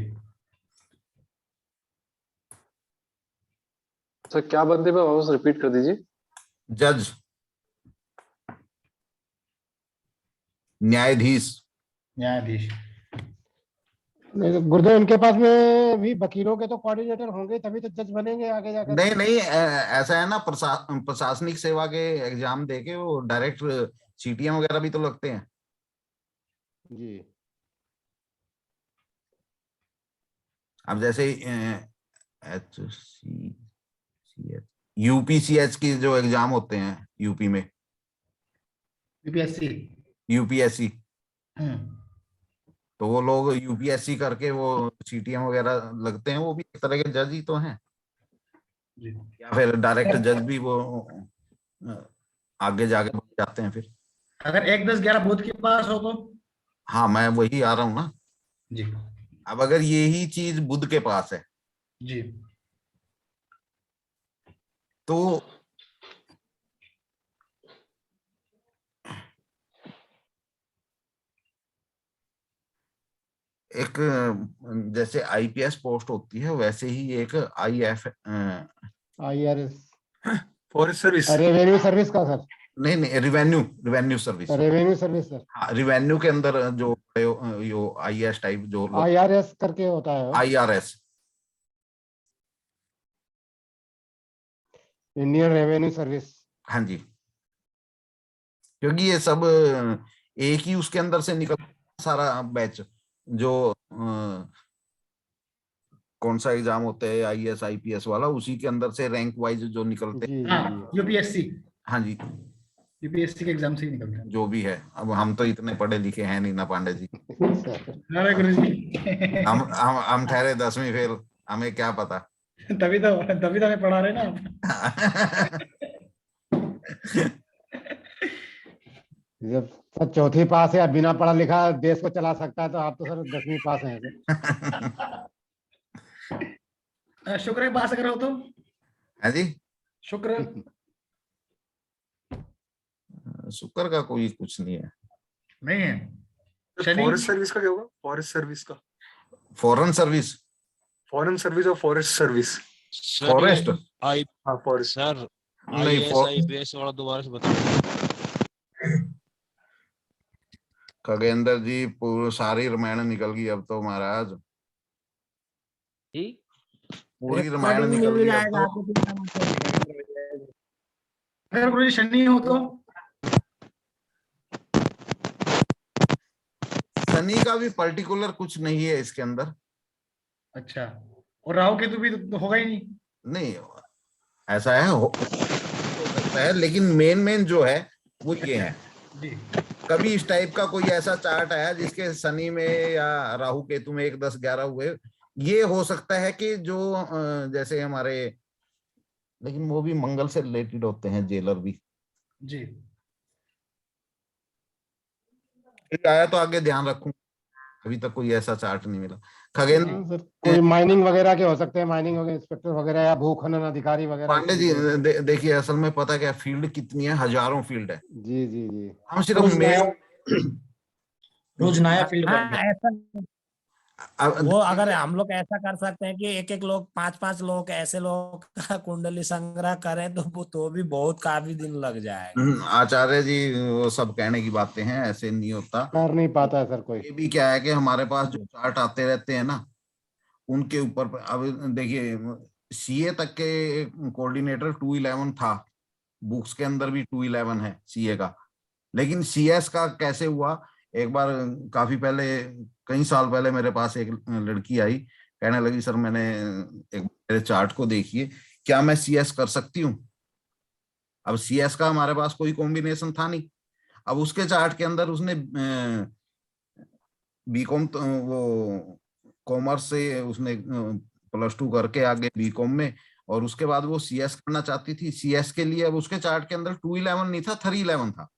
सर क्या बनते हैं, वापस रिपीट कर दीजिए। जज, न्यायाधीश। न्यायाधीश। नहीं तो गुरुदेव, उनके पास में भी वकीलों के तो कोऑर्डिनेटर होंगे, तभी तो जज बनेंगे आगे जाकर। नहीं नहीं, ऐसा है ना, प्रशासनिक सेवा के एग्जाम देके वो डायरेक्ट सीटीएम वगैरह भी तो लगते हैं। जी। अब जैसे यूपीसीएच की जो एग्जाम होते हैं यूपी में, यूपीएससी, तो वो लोग यूपीएससी करके वो सीटीएम वगैरह लगते हैं, वो भी एक तरह के जज ही तो हैं। या फिर डायरेक्ट जज भी वो आगे जाके बन जाते हैं फिर। अगर 1 10 11 बुध के पास हो तो? हाँ, मैं वही आ रहा हूँ ना जी। अब अगर यही चीज बुध के पास है जी तो एक जैसे आईपीएस पोस्ट होती है वैसे ही एक IRS, forest service. Revenue service का सर। नहीं, revenue service. Revenue service sir. हाँ, रिवेन्यू के अंदर जो आईएएस टाइप जो आईआरएस करके होता है, आईआरएस, इंडियन रेवेन्यू सर्विस। हाँ जी, क्योंकि ये सब एक ही उसके अंदर से निकल सारा बैच जो कौन सा एग्जाम होता है आईएएस आईपीएस वाला, उसी के अंदर से रैंक वाइज जो निकलते हैं। हाँ, यूपीएससी। हाँ जी, यूपीएससी के एग्जाम से ही निकलते हैं जो भी है। अब हम तो इतने पढ़े लिखे हैं नहीं ना पांडे जी। अरे गुरुजी। हम ठहरे 10वीं फेल, हमें क्या पता। तभी तो हमें पढ़ा रहे ना। जब सर 4वीं पास है, बिना पढ़ा लिखा देश को चला सकता है, तो आप तो सर 10वीं पास हैं। शुक्र के पास अगर हो तो? है जी, शुक्र का कोई कुछ नहीं है। नहीं है। फॉरेस्ट सर्विस का क्या होगा? फॉरेस्ट सर्विस का, फॉरेन सर्विस, फॉरेन सर्विस और फॉरेस्ट सर्विस। फॉरेस्ट, हाँ फॉरेस्ट। सर नहीं, आईपीएस वाला दोबारा से बताओ। खगेंद्र जी पूरी सारी रामायण निकल गई अब तो महाराज, पूरी रामायण निकल गई अब तो। अगर गुरुजी शनि हो तो? शनि का भी पर्टिकुलर कुछ नहीं है इसके अंदर। अच्छा, और राहु केतु भी तो होगा ही नहीं? नहीं, ऐसा है हो सकता है, लेकिन मेन जो है वो ये है जी। कभी इस टाइप का कोई ऐसा चार्ट आया जिसके शनि में या राहु केतु में 1 10 11 हुए, ये हो सकता है कि जो जैसे हमारे, लेकिन वो भी मंगल से रिलेटेड होते हैं, जेलर भी जी। आया तो आगे ध्यान रखूं, अभी तक कोई ऐसा चार्ट नहीं मिला। खगेंद्र, कोई माइनिंग वगैरह के हो सकते हैं, माइनिंग वगैरह इंस्पेक्टर वगैरह या भू खनन अधिकारी वगैरह। पांडे जी देखिए, असल में पता क्या, फील्ड कितनी है, हजारों फील्ड है। जी जी जी। हम सिर्फ मेन रोज नया फील्ड। वो अगर हम लोग ऐसा कर सकते हैं कि एक एक लोग 5-5 लोग ऐसे लोग का कुंडली संग्रह करें तो वो तो भी बहुत काफी दिन लग जाएगा। आचार्य जी वो सब कहने की बातें हैं, ऐसे नहीं होता। कर नहीं पाता है सर कोई। ये भी क्या है कि हमारे पास जो चार्ट आते रहते हैं ना, उनके ऊपर अब देखिए, सीए तक के कोऑर्डिनेटर 211 था, बुक्स के अंदर भी 211 है सीए का। लेकिन सीएस का कैसे हुआ, एक बार काफी पहले, कई साल पहले मेरे पास एक लड़की आई, कहने लगी सर मैंने एक मेरे चार्ट को देखिए, क्या मैं सीएस कर सकती हूँ। अब सीएस का हमारे पास कोई कॉम्बिनेशन था नहीं। अब उसके चार्ट के अंदर उसने बीकॉम वो कॉमर्स से उसने +2 करके आगे बीकॉम में, और उसके बाद वो सीएस करना चाहती थी। सीएस के लिए अब उसके चार्ट के अंदर 211 नहीं था, 311 था।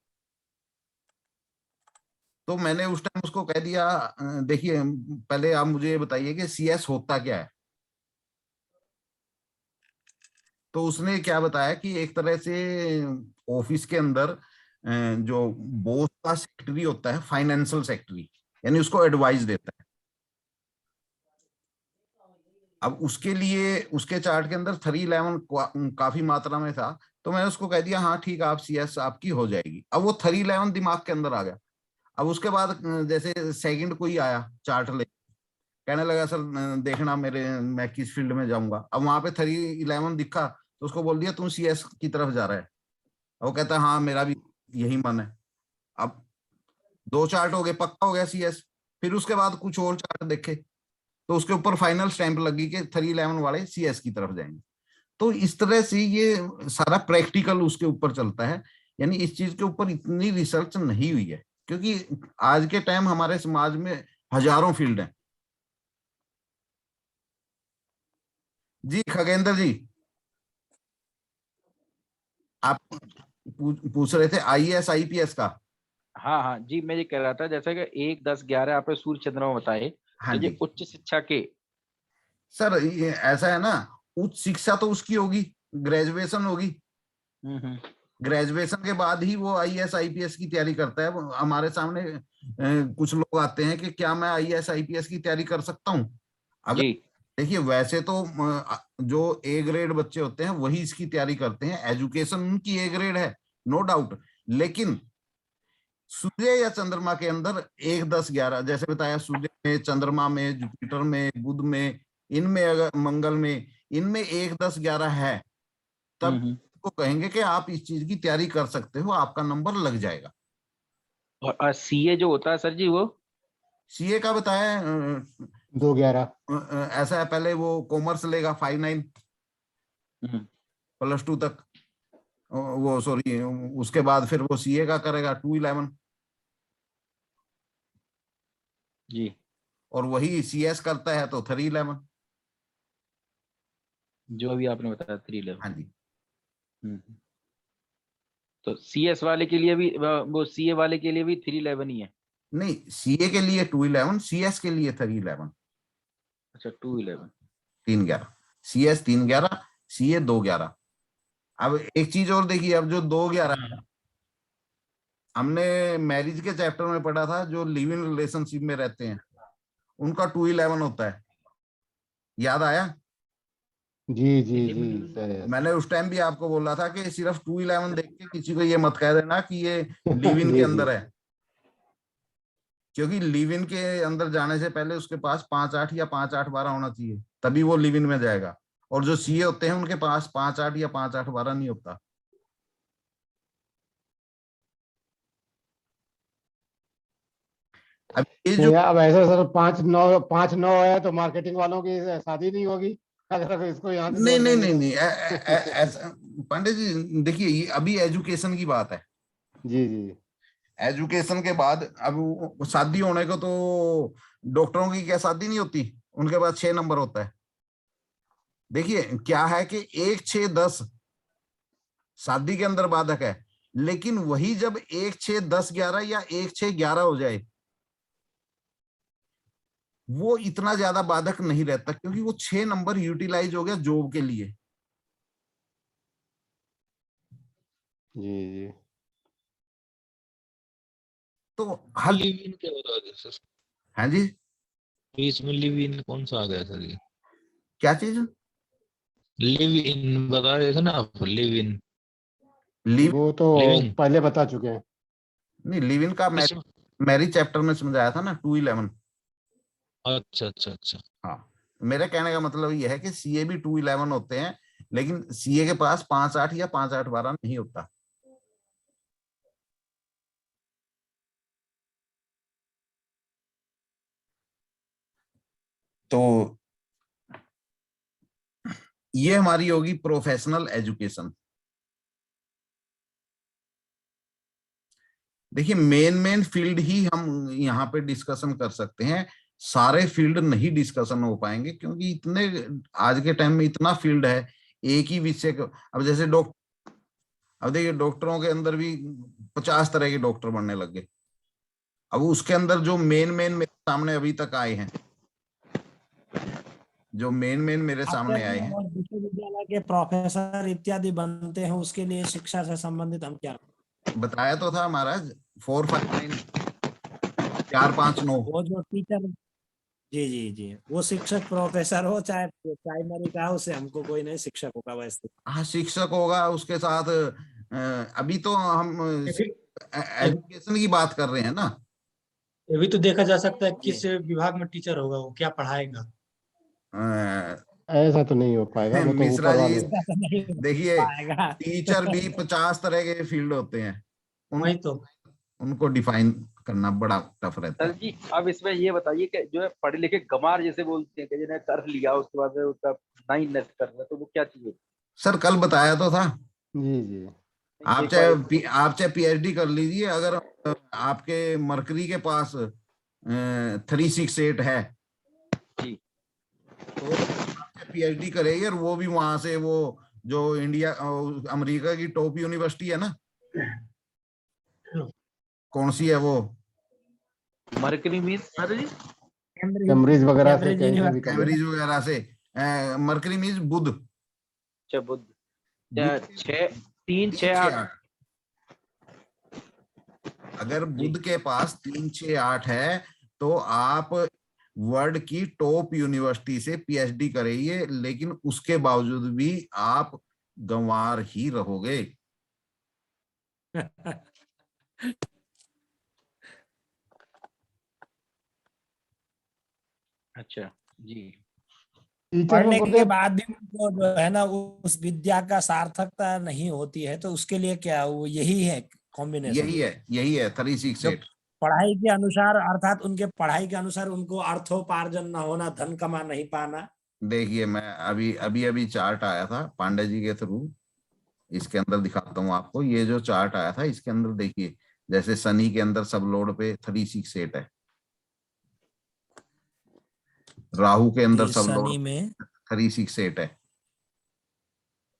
तो मैंने उस टाइम उसको कह दिया, देखिए पहले आप मुझे ये बताइए कि सीएस होता क्या है। तो उसने क्या बताया कि एक तरह से ऑफिस के अंदर जो बॉस का सेक्रेटरी होता है, फाइनेंशियल सेक्रेटरी, यानी उसको एडवाइस देता है। अब उसके लिए उसके चार्ट के अंदर 311 काफी मात्रा में था। तो मैंने उसको कह दिया हाँ ठीक है, आप सीएस आपकी हो जाएगी। अब वो 311 दिमाग के अंदर आ गया। अब उसके बाद जैसे सेकंड कोई आया चार्ट ले, कहने लगा सर देखना मेरे मैं किस फील्ड में जाऊंगा। अब वहां पे 311 दिखा तो उसको बोल दिया तुम सीएस की तरफ जा रहा है। वो कहता हाँ मेरा भी यही मन है। अब 2 चार्ट हो गए, पक्का हो गया सीएस। फिर उसके बाद कुछ और चार्ट देखे तो उसके ऊपर फाइनल स्टैंप लगी कि 311 वाले सीएस की तरफ जाएंगे। तो इस तरह से ये सारा प्रैक्टिकल उसके ऊपर चलता है। यानी इस चीज के ऊपर इतनी रिसर्च नहीं हुई है, क्योंकि आज के टाइम हमारे समाज में हजारों फील्ड हैं। जी खगेंद्र जी, आप पूछ रहे थे आईएएस आईपीएस का। हाँ हाँ जी, मैं ये कह रहा था जैसे कि 1, 10, 11 आपने सूर्य चंद्रमा बताए, हाँ तो ये जी उच्च शिक्षा के। सर, ये ऐसा है ना, उच्च शिक्षा तो उसकी होगी, ग्रेजुएशन होगी। ग्रेजुएशन के बाद ही वो आईएएस आईपीएस की तैयारी करता है। हमारे सामने कुछ लोग आते हैं कि क्या मैं आईएएस आईपीएस की तैयारी कर सकता हूँ। अगर जी देखिए वैसे तो जो ए ग्रेड बच्चे होते हैं वही इसकी तैयारी करते हैं, एजुकेशन उनकी ए ग्रेड है, नो डाउट। लेकिन सूर्य या चंद्रमा के अंदर 1, 10, 11 जैसे बताया, सूर्य में, चंद्रमा में, जुपिटर में, बुध में, इनमें अगर मंगल में, इनमें 1, 10, 11 है, तब को कहेंगे कि आप इस चीज की तैयारी कर सकते हो, आपका नंबर लग जाएगा। और सीए जो होता है सर जी, वो सीए का बताया 211 ऐसा है, पहले वो कॉमर्स लेगा 59 +2 तक, वो सॉरी उसके बाद फिर वो सीए का करेगा 211 जी, और वही सीएस करता है तो 311। जो अभी आपने बताया 311। हाँ जी। तो सीएस वाले के लिए भी वो सीए वाले के लिए भी 311 ही है। नहीं, सीए के लिए 211, सीएस के लिए 311। अच्छा 211 311, सीएस 311, सीए 211। अब एक चीज और देखिए, अब जो 211 है, हमने मैरिज के चैप्टर में पढ़ा था, जो लिव इन रिलेशनशिप में रहते हैं उनका 211 होता है, याद आया? जी जी जी सर। मैंने उस टाइम भी आपको बोला था कि सिर्फ 211 देख के किसी को ये मत कह देना कि ये लिव इन के जी जी अंदर है, क्योंकि लिव इन के अंदर जाने से पहले उसके पास 5, 8 या 5, 8, 12 होना चाहिए, तभी वो लिव इन में जाएगा। और जो सीए होते हैं उनके पास 5, 8 या 5, 8, 12 नहीं होता। अब ये जो नहीं, अब ऐसा सर 5-9 है तो मार्केटिंग वालों की शादी नहीं होगी अगर इसको यहाँ से नहीं जोड़ नहीं देंगे नहीं तो। नहीं ऐसा पांडे जी, देखिए ये अभी एजुकेशन की बात है। जी जी एजुकेशन के बाद अब शादी होने को तो डॉक्टरों की क्या शादी नहीं होती, उनके पास 6 नंबर होता है। देखिए क्या है कि 1, 6, 10 शादी के अंदर बाधक है, लेकिन वही जब 1, 6, 10, 11 या 1, 6, 11 हो जाए, वो इतना ज्यादा बाधक नहीं रहता, क्योंकि वो 6 नंबर यूटिलाइज हो गया जॉब के लिए। जी जी तो हर लिव इन क्या बता दे सर? हाँ जी, बीच में लिव इन कौन सा आ गया सर? ये क्या चीज? लिव इन बता रहे थे ना आप, लिव इन। लिव वो तो लिविंग पहले बता चुके हैं। नहीं, लिव इन का मैरिज चैप्टर में समझाया था ना, 211। अच्छा अच्छा अच्छा। हाँ, मेरे कहने का मतलब यह है कि सीए भी 211 होते हैं, लेकिन सीए के पास 5-8 या 5-8-12 नहीं होता। तो ये हमारी होगी प्रोफेशनल एजुकेशन। देखिए, मेन फील्ड ही हम यहाँ पे डिस्कशन कर सकते हैं, सारे फील्ड नहीं डिस्कशन हो पाएंगे क्योंकि इतने आज के टाइम में इतना फील्ड है एक ही विषय को। अब जैसे अब देखिए, डॉक्टरों के अंदर भी 50 तरह के डॉक्टर बनने लग गए। अब उसके अंदर जो मेन मेरे सामने अभी तक आए हैं, जो मेन मेरे सामने आए हैं, विश्वविद्यालय के प्रोफेसर इत्यादि बनते हैं, उसके लिए शिक्षा से संबंधित हम क्या बताया तो था महाराज, 4, 5, 9, 4, 5, 9। वो जो टीचर, जी जी जी, वो शिक्षक प्रोफेसर हो चाहे प्राइमरी का हो, उसे हमको कोई नहीं, शिक्षक होगा वैसे। हाँ, शिक्षक होगा। उसके साथ अभी तो हम एजुकेशन की बात कर रहे हैं ना। ये भी तो देखा जा सकता है किस विभाग में टीचर होगा, वो क्या पढ़ाएगा। ऐसा तो नहीं हो पाएगा, वो तो मिश्रा ऊपर जी, वाले। देखिए, टीचर भी 50 तरह के फील्ड होते हैं, वही तो। उनको डिफाइन करना बड़ा टफ रहता सर है। जी, अब इसमें ये बताइए कि जो है पढ़े लिखे गंवार जैसे बोलते हैं कि जिन्हें कर लिया उसके बाद उसका नहीं नष्ट कर रहा, तो वो क्या चाहिए? सर, कल बताया तो था। जी जी। आप चाहे पीएचडी कर लीजिए, अगर आपके मरकरी के पास 368 है जी, तो पीएचडी करेगी, और वो भी वहां से, वो जो अमेरिका की टॉप यूनिवर्सिटी है ना, कौन सी है वो? मरकरी मीन्स सर जी कैम्ब्रिज वगैरह से, कहीं से भी कर कैम्ब्रिज लेना। वगैरह से। मरकरी मीन्स बुध। अच्छा, बुध। 3, 6, 8। अगर बुध के पास 3, 6, 8 है तो आप वर्ल्ड की टॉप यूनिवर्सिटी से पीएचडी करेंगे, लेकिन उसके बावजूद भी आप गंवार ही रहोगे। अच्छा जी। पढ़ने के बाद भी उनको जो है ना उस विद्या का सार्थकता नहीं होती है, तो उसके लिए क्या वो यही है कॉम्बिनेशन? यही है 368। पढ़ाई के अनुसार, अर्थात उनके पढ़ाई के अनुसार उनको अर्थोपार्जन न होना, धन कमा नहीं पाना। देखिए, मैं अभी चार्ट आया था पांडे जी के थ्रू, इसके अंदर दिखाता हूँ आपको। ये जो चार्ट आया था, इसके अंदर देखिए, जैसे शनि के अंदर सब लोड पे 368 है, राहु के अंदर सब लोड में 368 है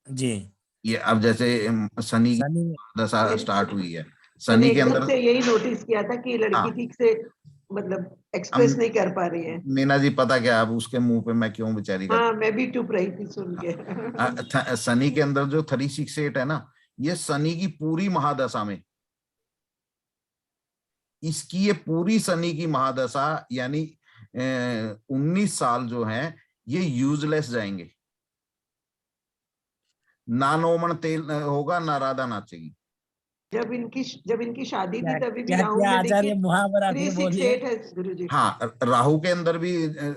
जी। ये अब जैसे शनि की दशा स्टार्ट हुई है, शनि के अंदर से यही नोटिस किया था कि लड़की हाँ, ठीक से मतलब एक्सप्रेस नहीं कर पा रही है। मीना जी, पता क्या, अब उसके मुंह पे मैं क्यों बेचारी का? हाँ, मैं भी चुप रही थी सुन के। शनि के अंदर जो 368 है ना, ये शनि की पूरी महादशा में, इसकी ये पूरी शनि की महादशा यानी 19 साल जो है ये यूजलेस जाएंगे। ना नौमन तेल होगा, ना राधा नाचेगी। जब इनकी शादी थी तभी भी क्या राहु क्या में आचार्य देखिए मुहावरा फिर बोलिए। 368 है गुरुजी। हाँ, राहु के अंदर भी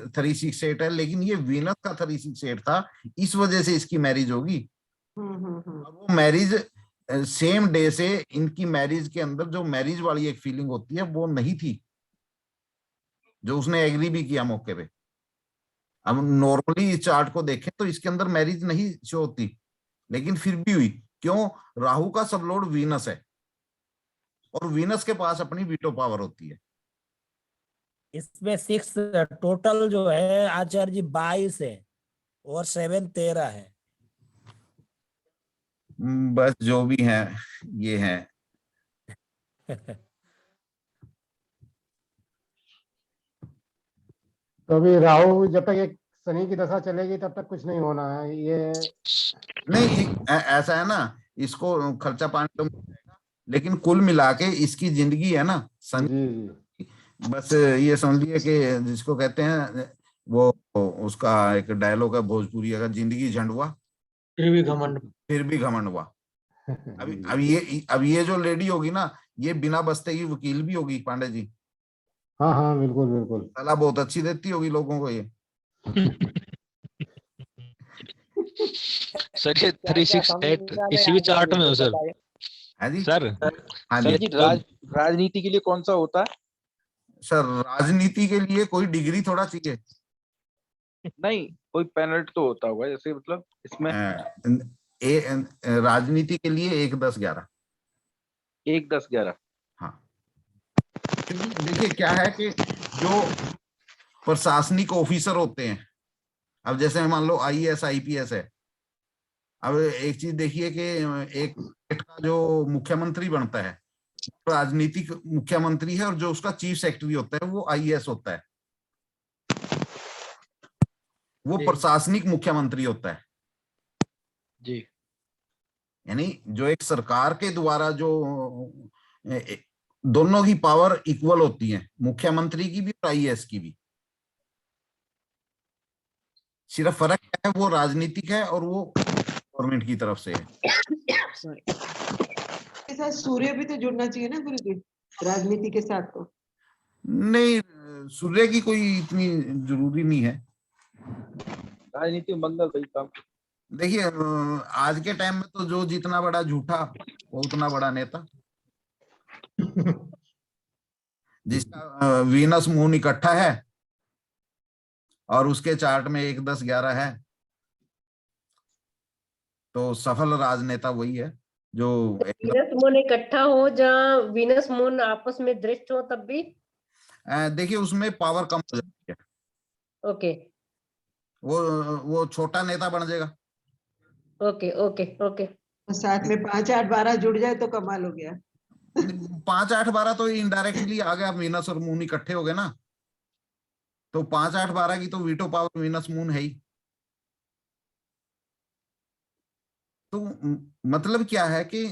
368 है, लेकिन ये वीनस का 368 था, इस वजह से इसकी मैरिज होगी। अब वो मैरिज सेम डे से, इनकी मैरिज के अंदर जो मैरिज वाली एक फीलिंग होती है वो नहीं थी, जो उसने एग्री भी किया मौके पे। अब नॉर्मली इस चार्ट को देखें तो इसके अंदर मैरिज नहीं शो होती, लेकिन फिर भी हुई। क्यों? राहु का सब लोड वीनस है, और वीनस के पास अपनी वीटो पावर होती है। इसमें 6 टोटल जो है आचार्य जी 22 है, और 7 13 है। बस जो भी है ये है। तो अभी राहु जब तक एक शनि की दशा चलेगी तब तक कुछ नहीं होना है। ये नहीं, ऐसा है ना, इसको खर्चा पानी तो मिल जाएगा, लेकिन कुल मिला के इसकी जिंदगी है ना, शनि बस ये समझिए कि जिसको कहते हैं वो उसका एक डायलॉग है भोजपुरी का, जिंदगी झंड हुआ फिर भी घमंड। फिर भी घमंड हुआ। अब ये जो लेडी होगी ना, ये बिना बस्ते की वकील भी होगी पांडे जी। हाँ हाँ बिल्कुल बिल्कुल। सलाह बहुत अच्छी देती होगी लोगों को ये। सर ये 368 इसी चार्ट में हो सर। है जी सर हाँ सर जी जी राजनीति के लिए कौन सा होता है? सर, राजनीति के लिए कोई डिग्री थोड़ा चाहिए। नहीं, कोई पेनल्टी तो होता होगा, जैसे मतलब इसमें राजनीति के लिए 1 10 11। 1 10 11। हाँ, क्योंकि देखिए क्या है कि जो प्रशासनिक ऑफिसर होते हैं, अब जैसे मान लो IAS IPS है, अब एक चीज देखिए कि एक स्टेट का जो मुख्यमंत्री बनता है राजनीतिक मुख्यमंत्री है, और जो उसका चीफ सेक्रेटरी होता है वो IAS होता है, वो प्रशासनिक मुख्यमंत्री होता है जी। यानी जो एक सरकार के द्वारा जो दोनों की पावर इक्वल होती है, मुख्यमंत्री की भी और IAS की भी। सिर्फ फर्क क्या है, वो राजनीतिक है और वो गवर्नमेंट की तरफ से है। के साथ सूर्य भी तो जुड़ना चाहिए ना गुरुजी, राजनीति के साथ तो। नहीं, सूर्य की कोई इतनी जरूरी नहीं है। राजनीति में मंगल भाई काम। देखिए आज के टाइम में तो जो जितना बड़ा झूठा वो उतना बड़ा नेता। जिसका वीनस मून इकट्ठा है और उसके चार्ट में 1 10 11 है, तो सफल राजनेता वही है जो वीनस मून इकट्ठा हो, जहाँ वीनस मून आपस में दृष्ट हो, तब भी देखिए उसमें पावर कम हो जाती है। ओके वो छोटा नेता बन जाएगा। Okay okay okay. साथ में 5 8 12 जुड़ जाए तो कमाल हो गया। 5 8 12 तो इनडायरेक्टली आ गया, वीनस और मून इकट्ठे हो गए ना, तो 5 8 12 की तो वीटो पावर वीनस मून है ही। तो मतलब क्या है कि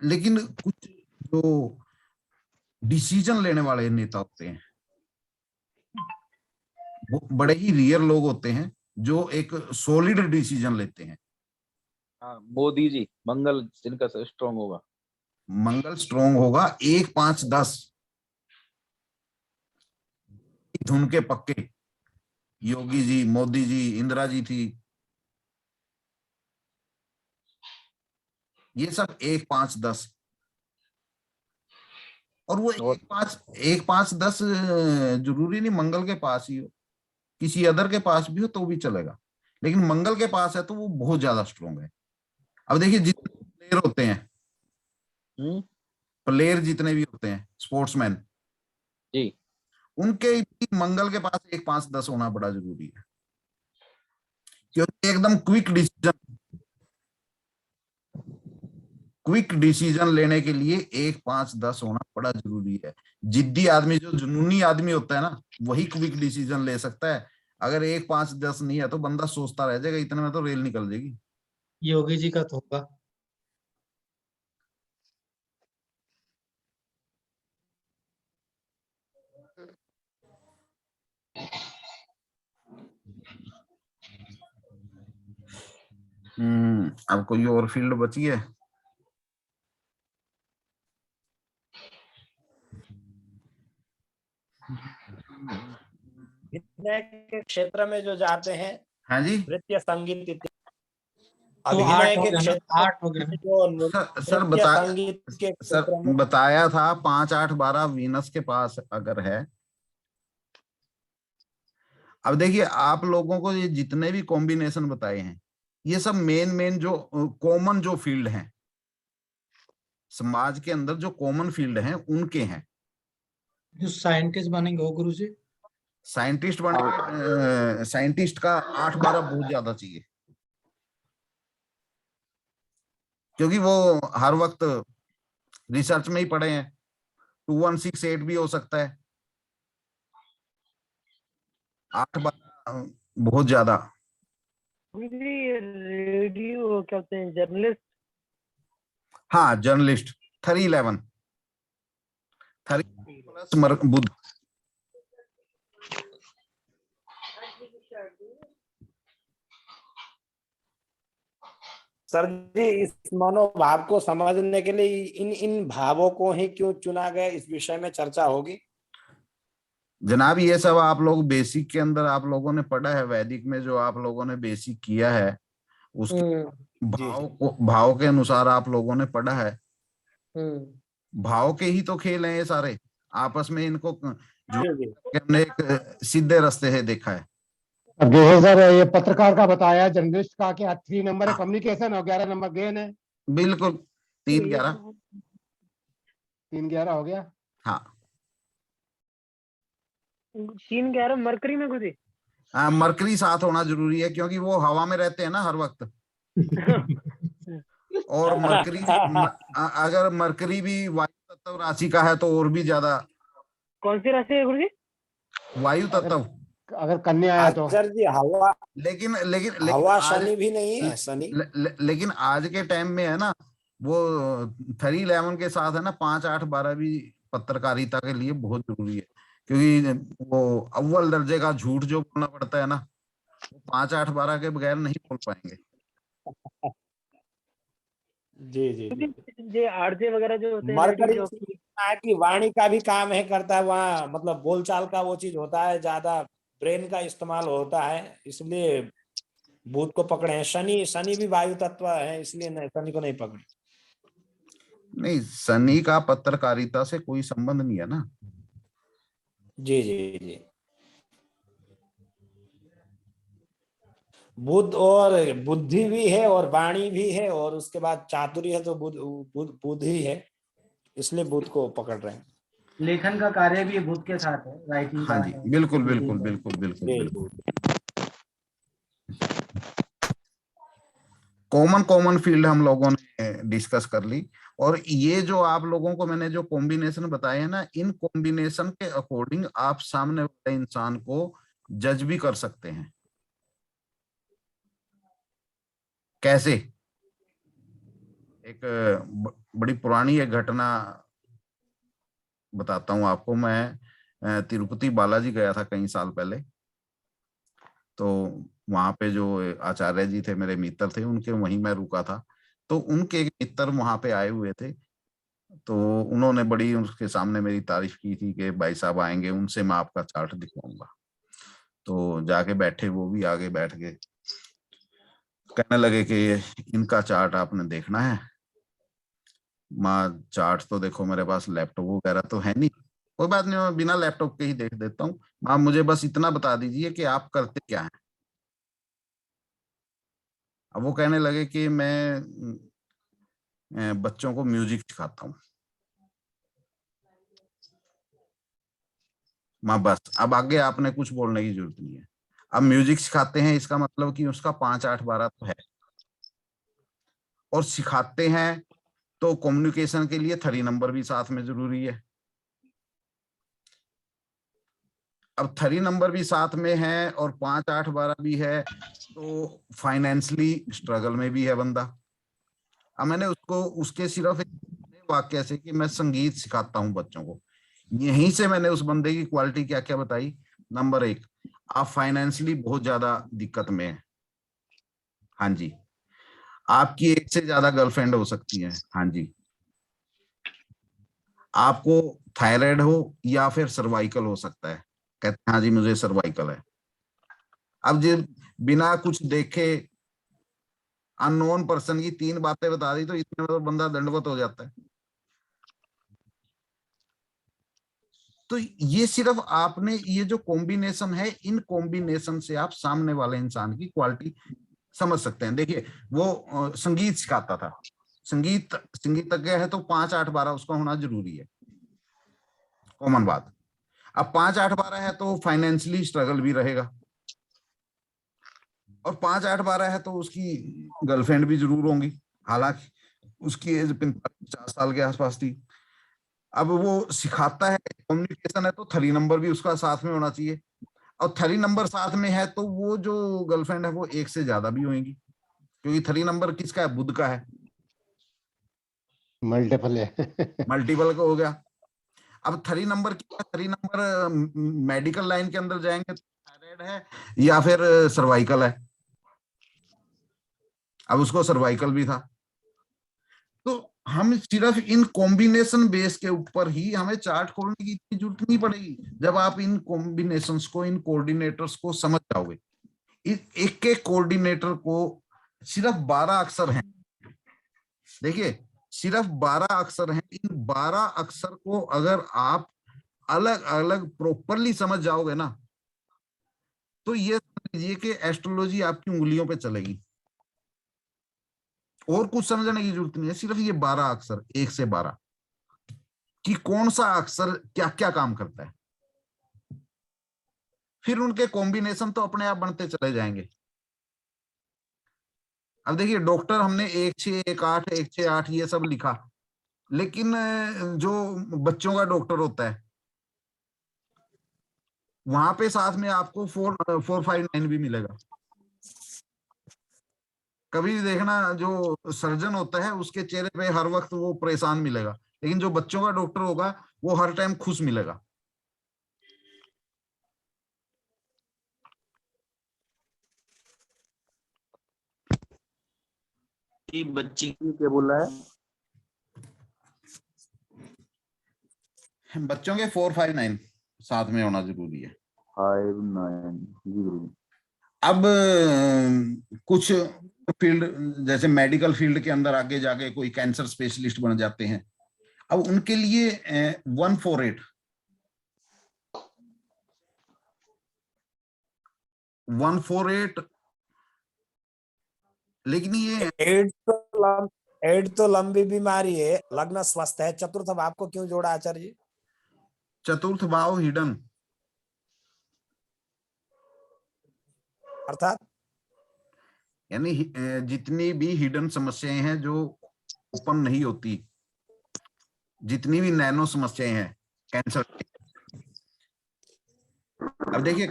लेकिन कुछ जो डिसीजन लेने वाले नेता होते हैं वो बड़े ही रियर लोग होते हैं जो एक सॉलिड डिसीजन लेते हैं। हाँ, मोदी जी, मंगल जिनका स्ट्रॉन्ग होगा, मंगल स्ट्रॉन्ग होगा, 1 5 10 धुन के पक्के। योगी जी, मोदी जी, इंदिरा जी थी, ये सब 1 5 10। और वो 1 5 10 जरूरी नहीं मंगल के पास ही हो, किसी अदर के पास भी हो तो भी चलेगा, लेकिन मंगल के पास है तो वो बहुत ज्यादा स्ट्रॉन्ग है। अब देखिए जितने प्लेयर होते हैं, प्लेयर जितने भी होते हैं स्पोर्ट्समैन जी, उनके भी मंगल के पास 1 5 10 होना बड़ा जरूरी है, क्योंकि एकदम क्विक डिसीजन लेने के लिए 1 5 10 होना बड़ा जरूरी है। जिद्दी आदमी, जो जुनूनी आदमी होता है ना, वही क्विक डिसीजन ले सकता है। अगर 1 5 10 नहीं है तो बंदा सोचता रह जाएगा, इतने में तो रेल निकल जाएगी। योगी जी का तो होगा। अब कोई और फील्ड बची है? के क्षेत्र में जो जाते हैं, हाँ जी, नृत्य संगीत इत्यादि। तो अभिनय के 8 क्षेत्र हो गया। सर संगीत के सर बताया था 5 8 12 वीनस के पास अगर है। अब देखिए आप लोगों को ये जितने भी कॉम्बिनेशन बताए हैं, ये सब मेन जो कॉमन जो फील्ड हैं समाज के अंदर, जो कॉमन फील्ड हैं उनके हैं। जो साइंटिस्ट बनेंगे वो गुरुजी, साइंटिस्ट बने, साइंटिस्ट का 8 12 बहुत ज्यादा चाहिए, क्योंकि वो हर वक्त रिसर्च में ही पड़े हैं। 2 1 6 8 भी हो सकता है, 8 12 बहुत ज्यादा। रेडियो क्या होते हैं, जर्नलिस्ट? हाँ जर्नलिस्ट 3 11 3 प्लस बुध सर जी, इस मनोभाव को समझने के लिए इन इन भावों को ही क्यों चुना गया, इस विषय में चर्चा होगी। जनाब ये सब आप लोग बेसिक के अंदर आप लोगों ने पढ़ा है, वैदिक में जो आप लोगों ने बेसिक किया है उसके भाव के अनुसार आप लोगों ने पढ़ा है। भाव के ही तो खेल हैं ये सारे, आपस में इनको जो हमने एक सीधे रास्ते से देखा है। अब जैसे सर ये पत्रकार का बताया, जर्नलिस्ट का क्या 3 नंबर है कम्युनिकेशन और 11 नंबर गेन है। बिल्कुल 3-11 3-11 हो गया। हाँ 3-11 मरकरी में घुसी। हाँ, मरकरी साथ होना जरूरी है क्योंकि वो हवा में रहते हैं ना हर वक्त। और मरकरी अगर मरकरी भी वायु तत्व राशि का है तो और भी ज्यादा। कौन सी राशि है गुरुजी? वायु तत्व। अगर कन्या आया तो सर जी हवा, लेकिन हवा शनि भी नहीं है शनि। लेकिन आज के टाइम में है ना वो 3-11 के साथ है ना 5-8-12 भी पत्रकारिता के लिए बहुत जरूरी है, क्योंकि वो अव्वल दर्जे का झूठ जो बोलना पड़ता है ना, 5-8-12 के बगैर नहीं बोल पाएंगे। जी जी ये आरजे वगैरह जो होते हैं, मरकरी की वाणी का भी काम है करता है, वहाँ मतलब बोलचाल का वो चीज होता है, ज्यादा ब्रेन का इस्तेमाल होता है, इसलिए बुध को पकड़े हैं। शनि भी वायु तत्व है, इसलिए शनि को नहीं पकड़े। नहीं, शनि का पत्रकारिता से कोई संबंध नहीं है ना। जी जी जी। बुध और बुद्धि भी है और वाणी भी है और उसके बाद चातुर्य है, तो बुध ही है, इसलिए बुध को पकड़ रहे हैं। लेखन का कार्य भी बुध के साथ है, राइटिंग हाँ का जी है। बिल्कुल बिल्कुल बिल्कुल बिल्कुल बिल्कुल। कॉमन फील्ड हम लोगों ने डिस्कस कर ली, और ये जो आप लोगों को मैंने जो कॉम्बिनेशन बताए हैं ना, इन कॉम्बिनेशन के अकॉर्डिंग आप सामने वाले इंसान को जज भी कर सकते हैं। कैसे? एक बड़ी पुरानी एक घटना बताता हूं आपको। मैं तिरुपति बालाजी गया था कई साल पहले, तो वहां पे जो आचार्य जी थे, मेरे मित्र थे, उनके वहीं मैं रुका था। तो उनके एक मित्र वहां पे आए हुए थे, तो उन्होंने बड़ी उसके सामने मेरी तारीफ की थी कि भाई साहब आएंगे, उनसे मैं आपका चार्ट दिखवाऊंगा। तो जाके बैठे, वो भी आगे बैठ गए, कहने लगे कि इनका चार्ट आपने देखना है। माँ चार्ट तो देखो, मेरे पास लैपटॉप वगैरह तो है नहीं, कोई बात नहीं, मैं बिना लैपटॉप के ही देख देता हूँ। माँ मुझे बस इतना बता दीजिए कि आप करते क्या हैं। अब वो कहने लगे कि मैं बच्चों को म्यूजिक सिखाता हूँ। माँ बस, अब आगे आपने कुछ बोलने की जरूरत नहीं है। अब म्यूजिक सिखाते हैं, इसका मतलब कि उसका 5-8-12 तो है, और सिखाते हैं तो कम्युनिकेशन के लिए 3 नंबर भी साथ में जरूरी है। अब 3 नंबर भी साथ में है और 5-8-12 भी है, तो फाइनेंशियली स्ट्रगल में भी है बंदा। अब मैंने उसको उसके सिर्फ एक वाक्य से कि मैं संगीत सिखाता हूं बच्चों को, यहीं से मैंने उस बंदे की क्वालिटी क्या क्या बताई। नंबर 1, आप फाइनेंशियली बहुत ज्यादा दिक्कत में है। हाँ जी। आपकी 1 से ज्यादा गर्लफ्रेंड हो सकती है। हाँ जी। आपको थायराइड हो या फिर सर्वाइकल हो सकता है। कहते हैं हाँ जी मुझे सर्वाइकल है। अब जो बिना कुछ देखे अननोन पर्सन की 3 बातें बता दी, तो इतने में तो बंदा दंडवत हो जाता है। तो ये सिर्फ आपने ये जो कॉम्बिनेशन है, इन कॉम्बिनेशन से आप सामने वाले इंसान की क्वालिटी समझ सकते हैं। देखिए वो संगीत सिखाता था, संगीतज्ञ है, तो 5-8-12 उसका होना जरूरी है, कॉमन बात। अब 5-8-12 है तो फाइनेंशियली स्ट्रगल भी रहेगा, और 5-8-12 है तो उसकी गर्लफ्रेंड भी जरूर होंगी, हालांकि उसकी एज 50 साल के आसपास थी। अब वो सिखाता है, कम्युनिकेशन है, तो 3 नंबर भी उसका साथ में होना चाहिए, और 3 नंबर साथ में है तो वो जो गर्लफ्रेंड है वो 1 से ज्यादा भी होंगी, क्योंकि 3 नंबर किसका है? बुध का है, मल्टीपल है। मल्टीपल का हो गया। अब 3 नंबर क्या? 3 नंबर मेडिकल लाइन के अंदर जाएंगे तो हेड है या फिर सर्वाइकल है। अब उसको सर्वाइकल भी था, तो हम सिर्फ इन कॉम्बिनेशन बेस के ऊपर ही हमें चार्ट खोलने की इतनी जरूरत नहीं पड़ेगी। जब आप इन कॉम्बिनेशंस को, इन कोऑर्डिनेटर्स को समझ जाओगे, एक एक कोऑर्डिनेटर को सिर्फ 12 अक्षर हैं, देखिए सिर्फ 12 अक्षर हैं। इन 12 अक्षर को अगर आप अलग अलग प्रॉपरली समझ जाओगे ना, तो ये समझ लीजिए कि एस्ट्रोलॉजी आपकी उंगलियों पे चलेगी। और कुछ समझने की जरूरत नहीं है, सिर्फ ये 12 अक्षर, 1 से 12 कि कौन सा अक्षर क्या क्या काम करता है। फिर उनके कॉम्बिनेशन तो अपने आप बनते चले जाएंगे। अब देखिए डॉक्टर हमने 1618 168 ये सब लिखा, लेकिन जो बच्चों का डॉक्टर होता है वहां पे साथ में आपको 459 भी मिलेगा। कभी देखना जो सर्जन होता है उसके चेहरे पे हर वक्त वो परेशान मिलेगा, लेकिन जो बच्चों का डॉक्टर होगा वो हर टाइम खुश मिलेगा। बच्ची की क्या बोल रहा है? बच्चों के 459 साथ में होना जरूरी है। 59 जी। अब कुछ फील्ड जैसे मेडिकल फील्ड के अंदर आगे जाके कोई कैंसर स्पेशलिस्ट बन जाते हैं, अब उनके लिए 148 लेकिन ये एड तो लंबी बीमारी है, लग्न स्वस्थ है, चतुर्थ भाव को क्यों जोड़ा आचार्य जी? चतुर्थ भाव हिडन, अर्थात यानी जितनी भी हिडन समस्याएं हैं जो ओपन नहीं होती, जितनी भी नैनो समस्याएं हैं कैंसर। अब देखिए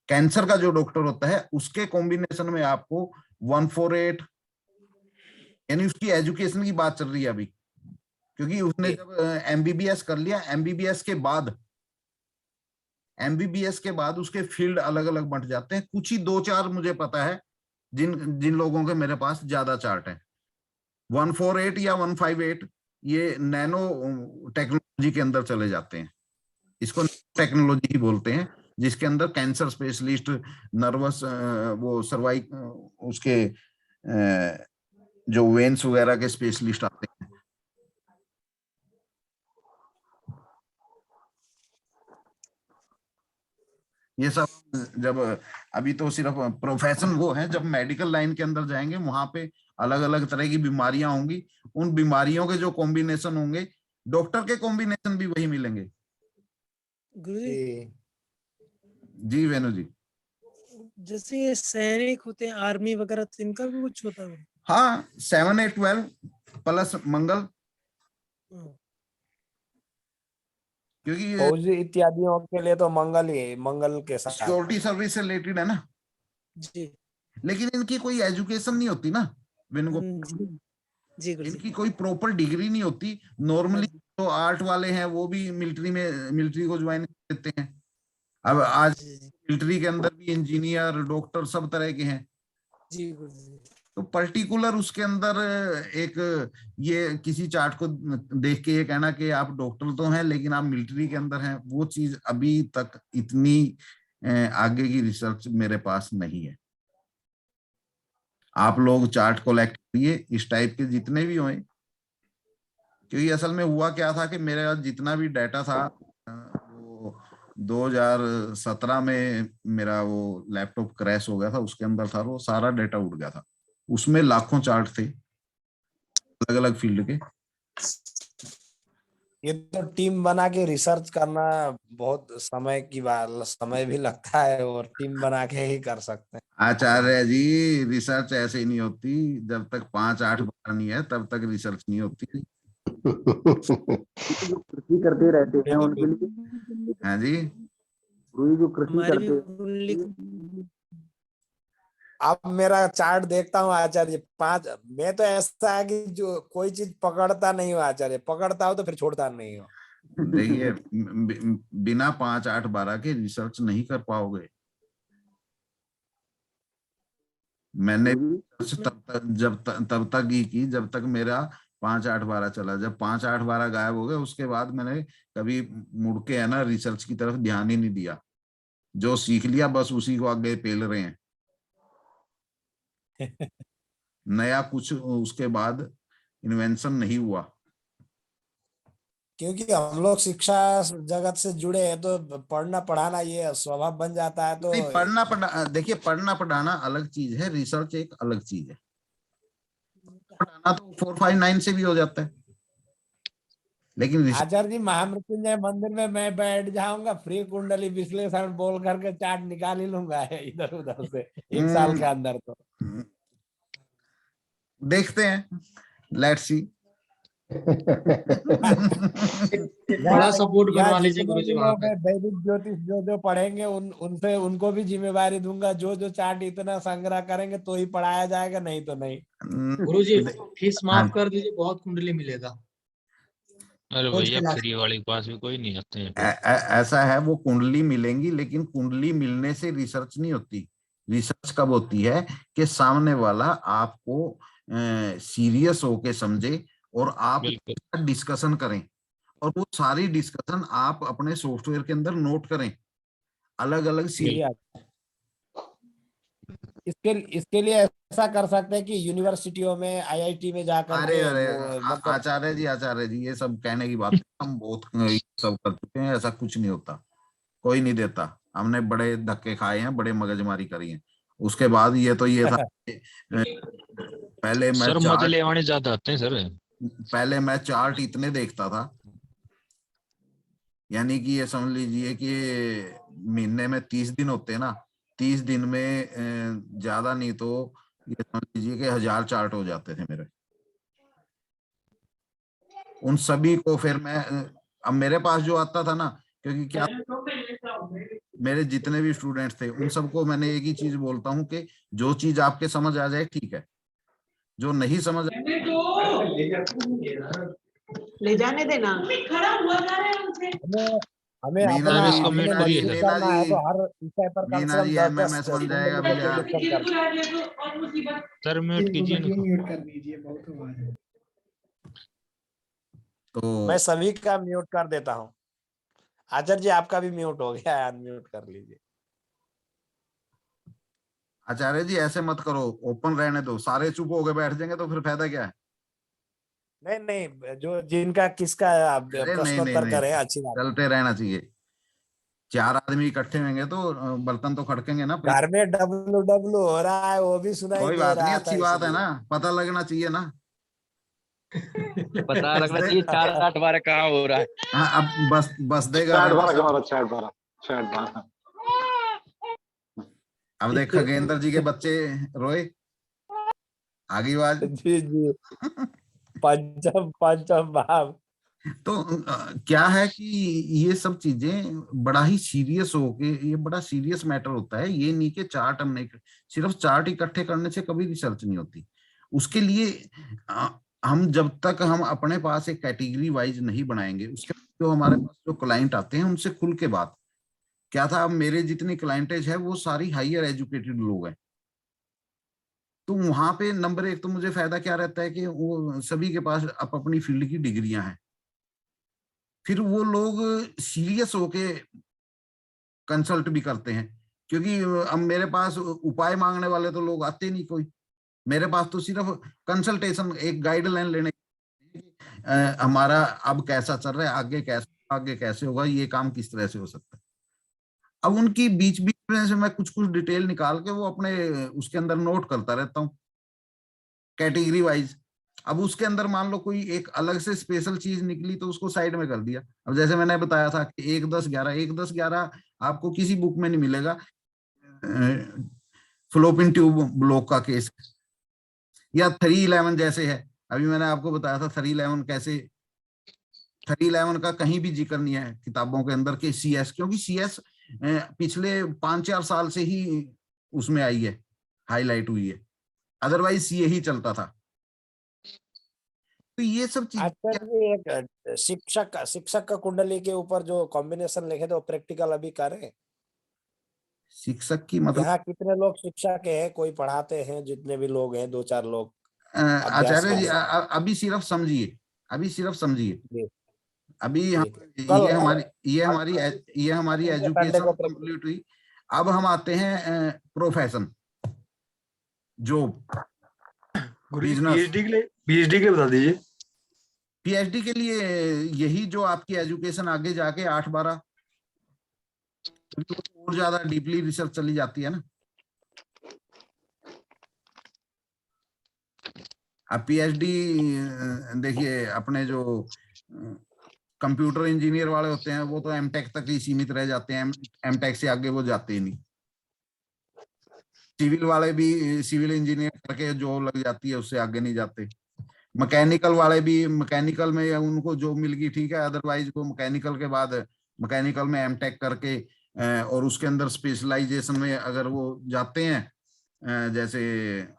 कैंसर का जो डॉक्टर होता है उसके कॉम्बिनेशन में आपको 148, यानी उसकी एजुकेशन की बात चल रही है अभी, क्योंकि उसने जब एमबीबीएस कर लिया, एमबीबीएस के बाद उसके फील्ड अलग अलग बंट जाते हैं। कुछ ही 2-4 मुझे पता है जिन लोगों के मेरे पास ज्यादा चार्ट है। 148 या 158 ये नैनो टेक्नोलॉजी के अंदर चले जाते हैं, इसको टेक्नोलॉजी बोलते हैं, जिसके अंदर कैंसर स्पेशलिस्ट, नर्वस, वो सर्वाइक, उसके जो वेन्स वगैरह के स्पेशलिस्ट आते हैं। ये सब जब अभी तो सिर्फ प्रोफेशन वो है, जब मेडिकल लाइन के अंदर जाएंगे वहां पे अलग अलग तरह की बीमारियां होंगी, उन बीमारियों के जो कॉम्बिनेशन होंगे, डॉक्टर के कॉम्बिनेशन भी वही मिलेंगे। जी वेनु जी, जैसे ये सैनिक होते हैं आर्मी वगैरह, तो इनका भी कुछ होता है? हाँ, 7 8 12 प्लस मंगल, क्योंकि फौजी इत्यादियों के लिए तो मंगल के साथ सिक्योरिटी सर्विस से रिलेटेड है ना जी, लेकिन इनकी कोई एजुकेशन नहीं होती ना वेनु को, जी इनकी कोई प्रॉपर डिग्री नहीं होती। नॉर्मली तो आर्ट वाले हैं वो भी मिलिट्री को ज्वाइन करते हैं। अब आज मिलिट्री के अंदर भी इंजीनियर, डॉक्टर सब तरह के हैं जी। तो पर्टिकुलर उसके अंदर एक ये किसी चार्ट को देख के ये कहना कि आप डॉक्टर तो हैं लेकिन आप मिलिट्री के अंदर हैं, वो चीज अभी तक इतनी आगे की रिसर्च मेरे पास नहीं है। आप लोग चार्ट कोलेक्ट करिए इस टाइप के जितने भी हों, क्योंकि असल में हुआ क्या था कि मेरा जितना भी डाटा था वो 2017 में मेरा वो लैपटॉप क्रैश हो गया था, उसके अंदर था वो सारा डाटा उड़ गया था, उसमें लाखों चार्ट थे अलग अलग फील्ड के। ये तो टीम बना के रिसर्च करना बहुत समय की बात, समय भी लगता है और टीम बना के ही कर सकते हैं। आचार्य जी रिसर्च ऐसे ही नहीं होती, जब तक 5-8 बार नहीं है तब तक रिसर्च नहीं होती। कृषि करते रहते हैं उनके लिए। हाँ जी, जो कृषि करते। अब मेरा चार्ट देखता हूँ आचार्य 5, मैं तो ऐसा है कि जो कोई चीज पकड़ता नहीं हूँ आचार्य, पकड़ता हूँ तो फिर छोड़ता नहीं हूँ। देखिए बिना 5, 8, 12 के रिसर्च नहीं कर पाओगे। मैंने तब तक ही की जब तक मेरा 5, 8, 12 चला। जब 5, 8, 12 गायब हो गए उसके बाद मैंने कभी मुड़ के है ना रिसर्च की तरफ ध्यान ही नहीं दिया। जो सीख लिया बस उसी को आगे पेल रहे हैं। नया कुछ उसके बाद इन्वेंशन नहीं हुआ। क्योंकि हम लोग शिक्षा जगत से जुड़े हैं तो पढ़ना पढ़ाना ये स्वभाव बन जाता है। तो नहीं, देखिए पढ़ना पढ़ाना अलग चीज है, रिसर्च एक अलग चीज है। पढ़ाना तो 4, 5, 9 से भी हो जाता है, लेकिन आचार्य जी महामृत्युंजय मंदिर में मैं बैठ जाऊंगा, फ्री कुंडली विश्लेषण बोल करके चार्ट निकाल ही लूंगा इधर उधर से 1 साल के अंदर। तो देखते हैं, लेट्स सी। बड़ा सपोर्ट बनवा लीजिए गुरुजी वहां पे। वैदिक ज्योतिष जो पढ़ेंगे उनसे उनको भी जिम्मेवारी दूंगा। जो चार्ट इतना संग्रह करेंगे तो ही पढ़ाया जाएगा, नहीं तो नहीं। गुरुजी फीस माफ कर दीजिए, बहुत कुंडली मिलेगा। अरे भैया फ्री वाले के पास भी कोई नहीं आते हैं। ऐसा है, वो कुंडली मिलेंगी, लेकिन कुंडली मिलने से रिसर्च नहीं होती। रिसर्च कब होती है कि सामने वाला आपको सीरियस होके समझे और आप डिस्कशन करें, और वो सारी डिस्कशन आप अपने सॉफ्टवेयर के अंदर नोट करें, अलग अलग इसके लिए ऐसा कर सकते हैं कि यूनिवर्सिटियों में, IIT में जाकर अरे आचार्य जी ये सब कहने की बात है। हम बहुत सब कर चुके हैं, ऐसा कुछ नहीं होता, कोई नहीं देता। हमने बड़े धक्के खाए हैं, बड़े मगजमारी करी है। उसके बाद ये था पहले मैं ज्यादा आते हैं सर। पहले मैं चार्ट इतने देखता था, यानी कि ये समझ लीजिए कि महीने में 30 दिन होते हैं ना, 30 दिन में ज्यादा नहीं तो ये समझ लीजिए कि 1000 चार्ट हो जाते थे मेरे। उन सभी को फिर मैं अब मेरे पास जो आता था ना, क्योंकि क्या मेरे जितने भी स्टूडेंट्स थे उन सबको मैंने एक ही चीज बोलता हूँ कि जो चीज आपके समझ आ जाए ठीक है, जो नहीं समझ ले जाने देना। हमें बन जाएगा भैया। सर म्यूट कीजिए, म्यूट कर दीजिए, बहुत आवाज है। तो मैं सभी का म्यूट कर देता हूँ। आचार्य जी आपका भी म्यूट हो गया है, अनम्यूट कर लीजिए। आचार्य जी ऐसे मत करो, ओपन रहने दो। सारे चुप हो गए बैठ जाएंगे तो फिर फायदा क्या है? नहीं, जो जिनका किसका प्रश्नोत्तर करें, अच्छी बात। चलते रहना चाहिए। 4 आदमी इकट्ठे होंगे तो बर्तन तो खड़केंगे ना। घर में डब्लू हो रहा है, वो भी सुनाई कोई दे बात रहा नहीं, था, अच्छी बात है ना, पता लगना चाहिए ना। पता लगना चाहिए 4, 8, 12 कहाँ हो रहा है। हाँ, अब बस देगा। अब देख खगेंद्र जी के बच्चे रोए, आगे आवाज। जी पंचम भाव। तो क्या है कि ये सब चीजें बड़ा ही सीरियस होके, ये बड़ा सीरियस मैटर होता है। ये नहीं कि चार्ट हम नहीं, सिर्फ चार्ट इकट्ठे करने से कभी रिसर्च नहीं होती। उसके लिए हम जब तक हम अपने पास एक कैटेगरी वाइज नहीं बनाएंगे, उसके जो हमारे पास जो क्लाइंट आते हैं उनसे खुल के बात। क्या था, अब मेरे जितनी क्लाइंटेज है वो सारी हायर एजुकेटेड लोग हैं, तो वहां पे नंबर 1 तो मुझे फायदा क्या रहता है कि वो सभी के पास अपनी फील्ड की डिग्रियां हैं। फिर वो लोग सीरियस होके कंसल्ट भी करते हैं, क्योंकि अब मेरे पास उपाय मांगने वाले तो लोग आते नहीं कोई। मेरे पास तो सिर्फ कंसल्टेशन, एक गाइडलाइन लेने, हमारा अब कैसा चल रहा है, आगे कैसे होगा, ये काम किस तरह से हो सकता है। अब उनकी बीच में से मैं कुछ डिटेल निकाल के वो अपने उसके अंदर नोट करता रहता हूँ कैटेगरी वाइज। अब उसके अंदर मान लो कोई एक अलग से स्पेशल चीज निकली तो उसको साइड में कर दिया। अब जैसे मैंने बताया था कि 1, 10, 11 आपको किसी बुक में नहीं मिलेगा। फ्लोपिन ट्यूब ब्लॉक का केस, या 311 जैसे है। अभी मैंने आपको बताया था 311 कैसे, 311 का कहीं भी जिक्र नहीं है किताबों के अंदर के CS, क्योंकि CS पिछले 5-4 साल से ही उसमें आई है, हाईलाइट हुई है, अदरवाइज ये ही चलता था। तो ये सब चीज आचार्य जी, एक शिक्षक का कुंडली के ऊपर जो कॉम्बिनेशन लिखे थे वो प्रैक्टिकल अभी करें। शिक्षक की मतलब यहाँ कितने लोग शिक्षा के हैं, कोई पढ़ाते हैं, जितने भी लोग हैं 2-4 लोग अभ्यास आचार्य के जी लिए। अभी सिर्फ समझिए, अभी सिर्फ समझिए। जी, अभी हम ठीक है। कल ये हमारी संडे एजुकेशन को प्रैक्टिस। कंप्लीट हुई। अब हम आते हैं प्रोफेशन, जॉब, गुरुजी बिजनेस। पीएचडी के लिए बता दीजिए। पीएचडी के लिए यही जो आपकी एजुकेशन आगे जाके 8-12 और ज्यादा डीपली रिसर्च चली जाती है ना। अब पीएचडी देखिए, अपने जो कंप्यूटर इंजीनियर वाले होते हैं वो तो एमटेक तक ही सीमित रह जाते हैं, एमटेक से आगे वो जाते ही नहीं। सिविल वाले भी सिविल इंजीनियर करके जो लग जाती है उससे आगे नहीं जाते। मैकेनिकल वाले भी मैकेनिकल में उनको जो मिल गई ठीक है, अदरवाइज वो मैकेनिकल के बाद मैकेनिकल में एमटेक करके और उसके अंदर स्पेशलाइजेशन में अगर वो जाते हैं जैसे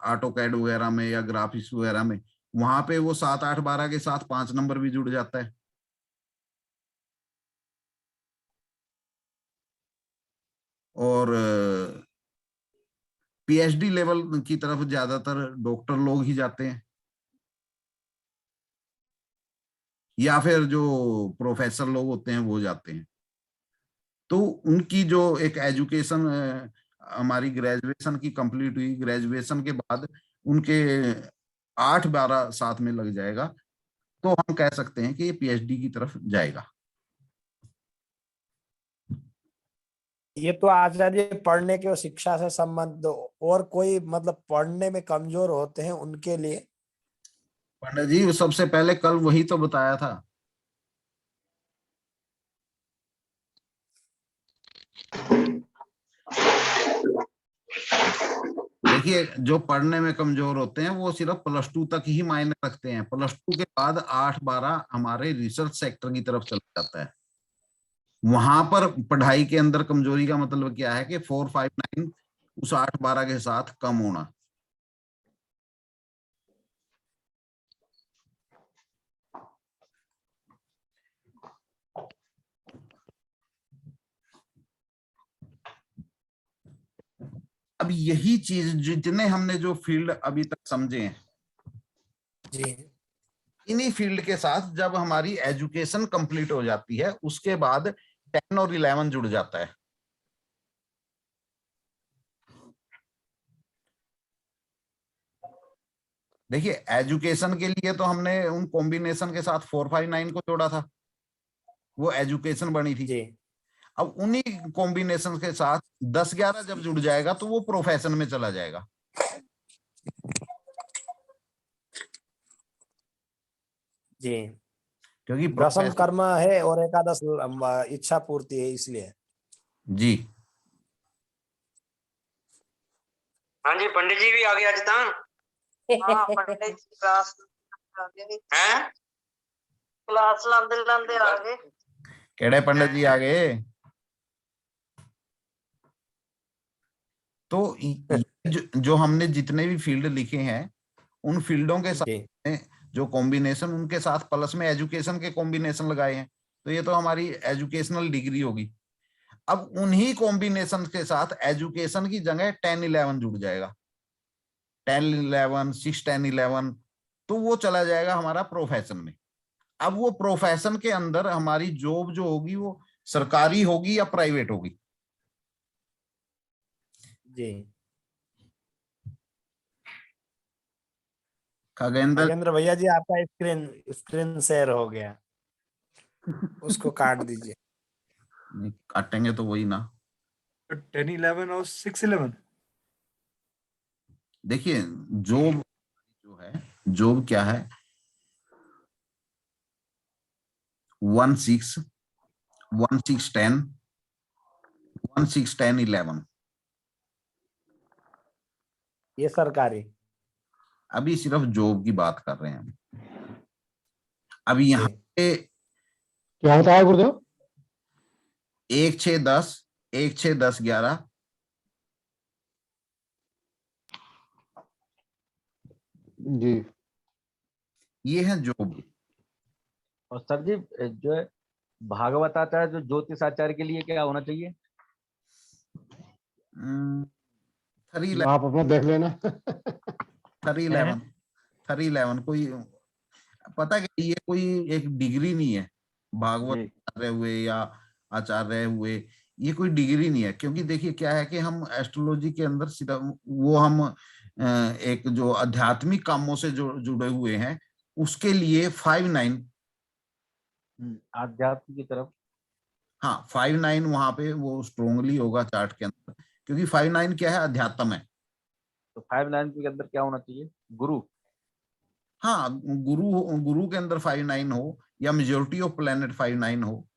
ऑटो कैड वगैरह में या ग्राफिक्स वगैरह में, वहां पे वो 7, 8, 12 के साथ 5 नंबर भी जुड़ जाता है। और पीएचडी लेवल की तरफ ज्यादातर डॉक्टर लोग ही जाते हैं, या फिर जो प्रोफेसर लोग होते हैं वो जाते हैं। तो उनकी जो एक एजुकेशन हमारी ग्रेजुएशन की कंप्लीट हुई, ग्रेजुएशन के बाद उनके 8-12 साथ में लग जाएगा, तो हम कह सकते हैं कि ये पीएचडी की तरफ जाएगा। ये तो आचार्य पढ़ने के और शिक्षा से संबंध, और कोई मतलब पढ़ने में कमजोर होते हैं उनके लिए। पंडित जी सबसे पहले कल वही तो बताया था। देखिए, जो पढ़ने में कमजोर होते हैं वो सिर्फ +2 तक ही मायने रखते हैं। +2 के बाद 8-12 हमारे रिसर्च सेक्टर की तरफ चला जाता है। वहां पर पढ़ाई के अंदर कमजोरी का मतलब क्या है कि 4, 5, 9 उस 8-12 के साथ कम होना। अब यही चीज जितने हमने जो फील्ड अभी तक समझे हैं जी, इन्हीं फील्ड के साथ जब हमारी एजुकेशन कंप्लीट हो जाती है उसके बाद 10 और 11 जुड़ जाता है। देखिए, एजुकेशन के लिए तो हमने उन कॉम्बिनेशन के साथ 4, 5, 9 को जोड़ा था, वो एजुकेशन बनी थी। जी, अब उन्हीं कॉम्बिनेशन के साथ 10-11 जब जुड़ जाएगा तो वो प्रोफेशन में चला जाएगा। जी, क्योंकि दशम कर्म है और एकादश इच्छा पूर्ति है, इसलिए। जी हाँ जी, पंडित जी भी आ गए आज तक। हाँ, पंडित जी क्लास हैं, क्लास लांदे आ गए। केड़े पंडित जी आ गए? तो जो हमने जितने भी फील्ड लिखे हैं उन फील्डों के साथ जो कॉम्बिनेशन, उनके साथ प्लस में एजुकेशन के कॉम्बिनेशन लगाए हैं, तो ये तो हमारी एजुकेशनल डिग्री होगी। अब उन्हीं कॉम्बिनेशन के साथ एजुकेशन की जगह 10, 11 जुड़ जाएगा। 10, 11, 6, 10, 11, तो वो चला जाएगा हमारा प्रोफेशन में। अब वो प्रोफेशन के अंदर हमारी जॉब जो होगी वो सरकारी होगी या प्राइवेट होगी? जी, खगेंद्र भैया जी, आपका स्क्रीन शेयर हो गया, उसको काट दीजिए। नहीं काटेंगे तो वही ना। 10, 11 और 6, 11। देखिए, जॉब जो है, जॉब क्या है, 1, 6, 1, 6, 10, 1, 6, 10, 11, ये सरकारी। अभी सिर्फ जॉब की बात कर रहे हैं। अभी यहाँ पे क्या होता है गुरुदेव? 1, 6, 10, 1, 6, 10, 11, जी, ये है जोग। और सर जी जो है भागवताचार्य जो ज्योतिषाचार्य के लिए क्या होना चाहिए? 311 आप अपना देख लेना। 311 कोई पता क्या, ये कोई एक डिग्री नहीं है भागवत आचार्य हुए या आचार्य हुए, ये कोई डिग्री नहीं है। क्योंकि देखिए क्या है कि हम एस्ट्रोलॉजी के अंदर सिर्फ वो हम एक जो आध्यात्मिक कामों से जुड़े हुए हैं उसके लिए 5-9 आध्यात्म की तरफ, हाँ 5-9 वहां पे वो स्ट्रोंगली होगा चार्ट के अंदर, क्योंकि 5-9 क्या है, अध्यात्म है। तो 5-9 के अंदर क्या होना चाहिए? गुरु। हाँ गुरु के अंदर 5-9 हो या मेजोरिटी ऑफ प्लेनेट 5-9 हो।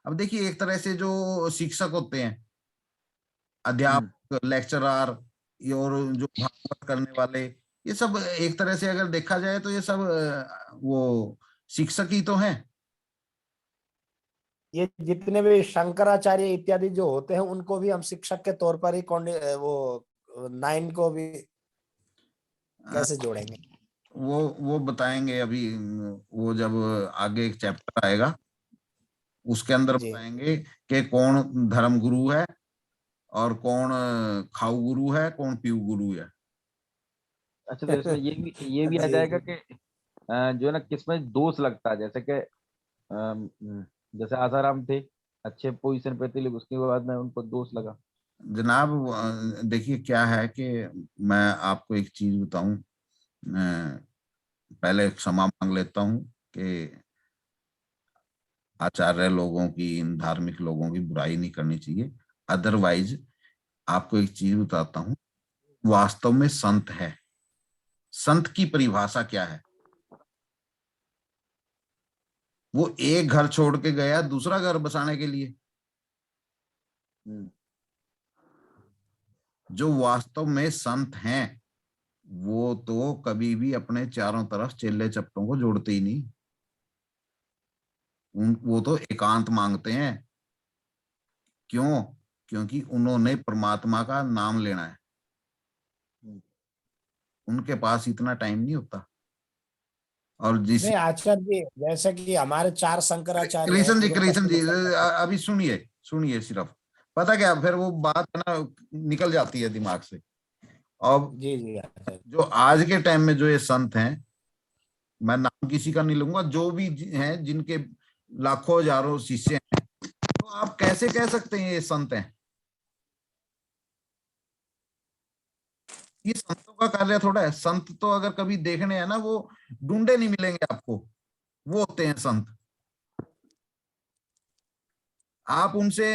अब देखिए एक तरह से जो शिक्षक होते हैं, अध्यापक, लेक्चरर और जो भागवत करने वाले, ये सब एक तरह से अगर देखा जाए तो ये सब वो शिक्षक ही तो हैं। ये जितने भी शंकराचार्य इत्यादि जो होते हैं उनको भी हम शिक्षक के तौर पर ही वो 9 को भी कैसे जोड़ेंगे? वो बताएंगे अभी, वो जब आगे एक चैप्टर आएगा उसके अंदर बताएंगे कि कौन धर्म गुरु है और कौन खाऊ गुरु है, कौन पीऊ गुरु है। अच्छा, तो इसमें ये भी आ जाएगा कि जो है ना किसमें दोष लगता है, जैसे कि जैसे आसाराम थे, अच्छे पोजीशन पे थे, लेकिन उसके बाद में उनको दोष लगा। जनाब देखिए क्या है कि मैं आपको एक चीज बताऊं, पहले क्षमा मांग लेता हूं कि आचार्य लोगों की, इन धार्मिक लोगों की बुराई नहीं करनी चाहिए। अदरवाइज आपको एक चीज बताता हूं, वास्तव में संत है। संत की परिभाषा क्या है? वो एक घर छोड़ के गया दूसरा घर बसाने के लिए। जो वास्तव में संत हैं वो तो कभी भी अपने चारों तरफ चेले चप्टों को जोड़ते ही नहीं। वो तो एकांत मांगते हैं। क्यों? क्योंकि उन्होंने परमात्मा का नाम लेना है, उनके पास इतना टाइम नहीं होता। और जिस नहीं आचार्य जी, जैसे कि हमारे 4 शंकराचार्य कृष्ण जी अभी सुनिए सिर्फ, पता क्या फिर वो बात है ना निकल जाती है दिमाग से। और जी जो आज के टाइम में जो ये संत हैं, मैं नाम किसी का नहीं लूंगा, जो भी हैं जिनके लाखों हजारों शिष्य हैं, तो आप कैसे कह सकते हैं ये संत हैं? ये संतों का कार्य थोड़ा है। संत तो अगर कभी देखने हैं ना, वो ढूंढे नहीं मिलेंगे आपको, वो होते हैं संत। आप उनसे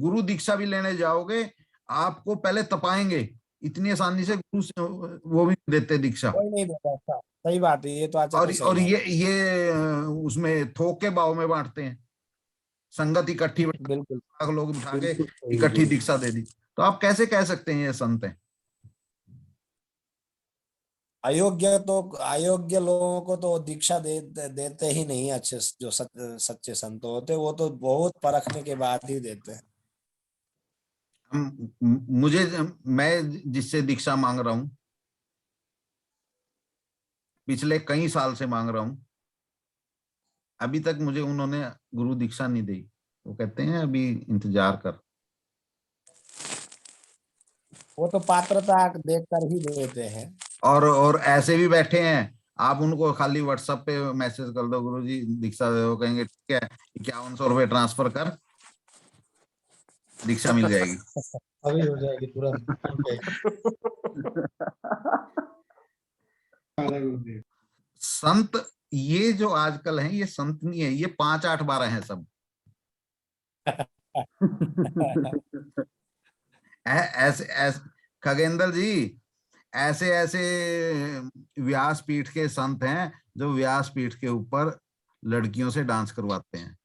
गुरु दीक्षा भी लेने जाओगे, आपको पहले तपाएंगे, इतनी आसानी से गुरु से वो भी देते दीक्षा, कोई नहीं देता। सही बात है, ये तो आचार्य और ये उसमें थोक के भाव में बांटते हैं। संगत इकट्ठी, बिल्कुल लोग उठा के इकट्ठी दीक्षा दे दी। तो आप कैसे कह सकते हैं ये संत हैं? अयोग्य लोगों को तो दीक्षा देते ही नहीं। अच्छे जो सच्चे संत होते, वो तो बहुत परखने के बाद ही देते हैं। मैं जिससे दीक्षा मांग रहा हूं, पिछले कई साल से मांग रहा हूं, अभी तक मुझे उन्होंने गुरु दीक्षा नहीं दी। वो कहते हैं अभी इंतजार कर। वो तो पात्रता देखकर ही देते हैं। और ऐसे भी बैठे हैं, आप उनको खाली व्हाट्सएप पे मैसेज कर दो, गुरुजी दीक्षा दे दो, कहेंगे ठीक है 5100 रुपए ट्रांसफर कर, दीक्षा मिल जाएगी। अभी हो जाएगी तुरंत। संत ये जो आजकल हैं, ये संत नहीं है, ये 5, 8, 12 हैं सब। ऐसे खगेंद्र जी, ऐसे व्यासपीठ के संत हैं जो व्यासपीठ के ऊपर लड़कियों से डांस करवाते हैं।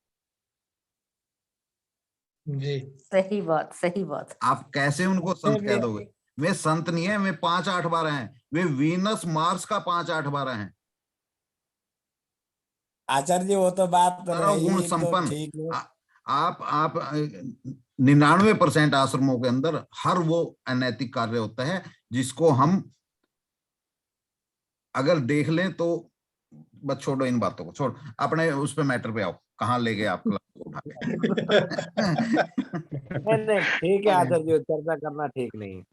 जी सही बात। आप कैसे उनको संत कह दोगे? वे संत नहीं है, वे 5, 8, 12 हैं। वे वीनस मार्स का 5, 8, 12 हैं। आचार्य जी वो तो बात गुण संपन्न। आप 99% आश्रमों के अंदर हर वो अनैतिक कार्य होता है जिसको हम अगर देख लें तो बस छोड़ो इन बातों को, छोड़, अपने उस पे मैटर पे आओ, कहाँ ले गए आप क्लास को उठा के। नहीं ठीक है आचार्य जी, चर्चा करना ठीक नहीं है।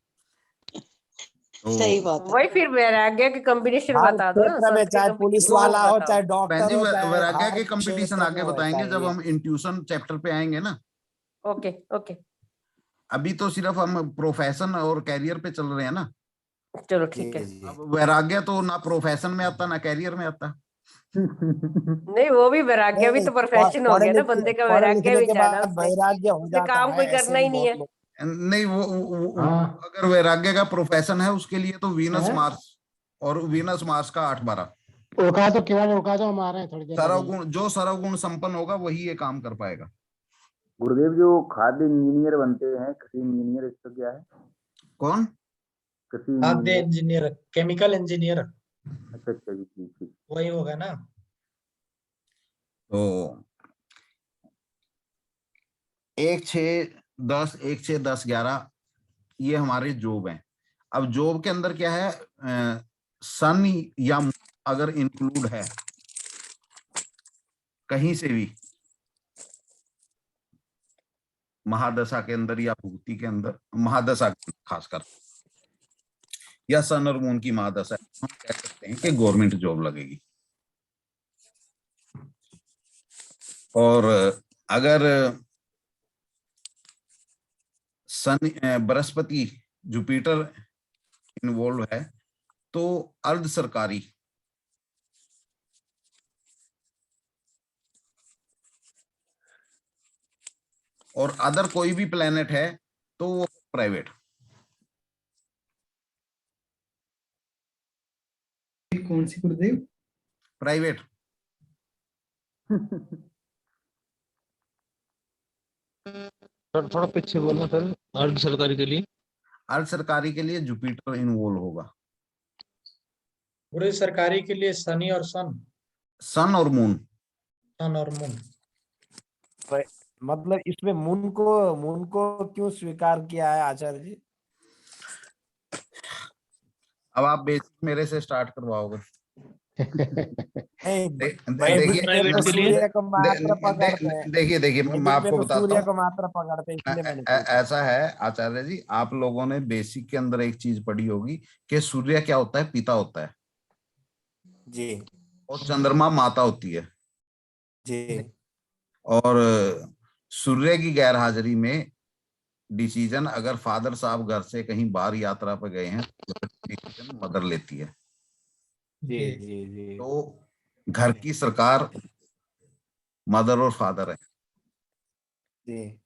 सही बात है। वही फिर वैराग्य के कंबीनेशन हर बता दो ना, क्षेत्र में, संत के चाहे combination पुलिस वो वाला हो, बताओ। चाहे बहन डॉक्टर जी, हो, चाहे वैराग्य हर के कंपटीशन क्षेत्र आगे में वैसा बताएंगे ही जब है। हम इंट्यूशन चैप्टर पे आएंगे ना। ओके ओके अभी तो सिर्फ हम प्रोफेशन और कैरियर पे चल रहे हैं ना। चलो ठीक है। अब वैराग्य तो ना प्रोफेशन में आता ना कैरियर में आता। नहीं वो भी वैराग्य भी तो प्रोफेशन हो गया ना, बंदे का पढ़े वैराग्य लिखने भी के जाना बाद उसने, वैराग्य हो उसने जाता काम है, कोई ऐसे करना ही भी नहीं है। बहुत लोग। नहीं वो अगर वैराग्य का प्रोफेशन है उसके लिए तो वीनस मार्स, और वीनस मार्स का 8-12 उड़का तो केवल उड़का तो हम आ रहे हैं थोड़ी देर सर्वगुण, जो सर्वगुण संपन्न होगा वही ये काम कर पाएगा। गुरुदेव, जो खाद्य इंजीनियर बनते हैं, कृषि इंजीनियर, इसका क्या है? कौन? कृषि खाद्य इंजीनियर। इंजीनियर, केमिकल इंजीनियर, अच्छा अच्छा जी, ठीक ठीक। वही होगा ना। तो 1-6-10 1-6-10-11 ये हमारे जॉब हैं। अब जॉब के अंदर क्या है, सन या अगर इंक्लूड है कहीं से भी महादशा के अंदर या भूति के अंदर, महादशा खासकर, या सन और मून की महादशा, हम कह सकते हैं कि गवर्नमेंट जॉब लगेगी। और अगर सन बृहस्पति जुपिटर इन्वॉल्व है तो अर्ध सरकारी, और अदर कोई भी प्लेनेट है तो वो प्राइवेट। कौन सी गुरुदेव? प्राइवेट। थोड़ा पीछे बोलना सर, अर्ध सरकारी के लिए। अर्ध सरकारी के लिए जुपिटर इन्वॉल्व होगा। पूरे सरकारी के लिए शनि और सन और मून। सन और मून। मतलब इसमें मून को क्यों स्वीकार किया है आचार्य जी? अब आप बेसिक मेरे से स्टार्ट करवाओगे। देखिए मैं आपको बताता हूँ, ऐसा है आचार्य जी, आप लोगों ने बेसिक के अंदर एक चीज पढ़ी होगी कि सूर्य क्या होता है, पिता होता है जी, और चंद्रमा माता होती है जी। और सूर्य की गैर हाजिरी में डिसीजन, अगर फादर साहब घर से कहीं बाहर यात्रा पर गए हैं तो डिसीजन मदर लेती है। जी जी जी। तो घर की सरकार मदर और फादर है जी।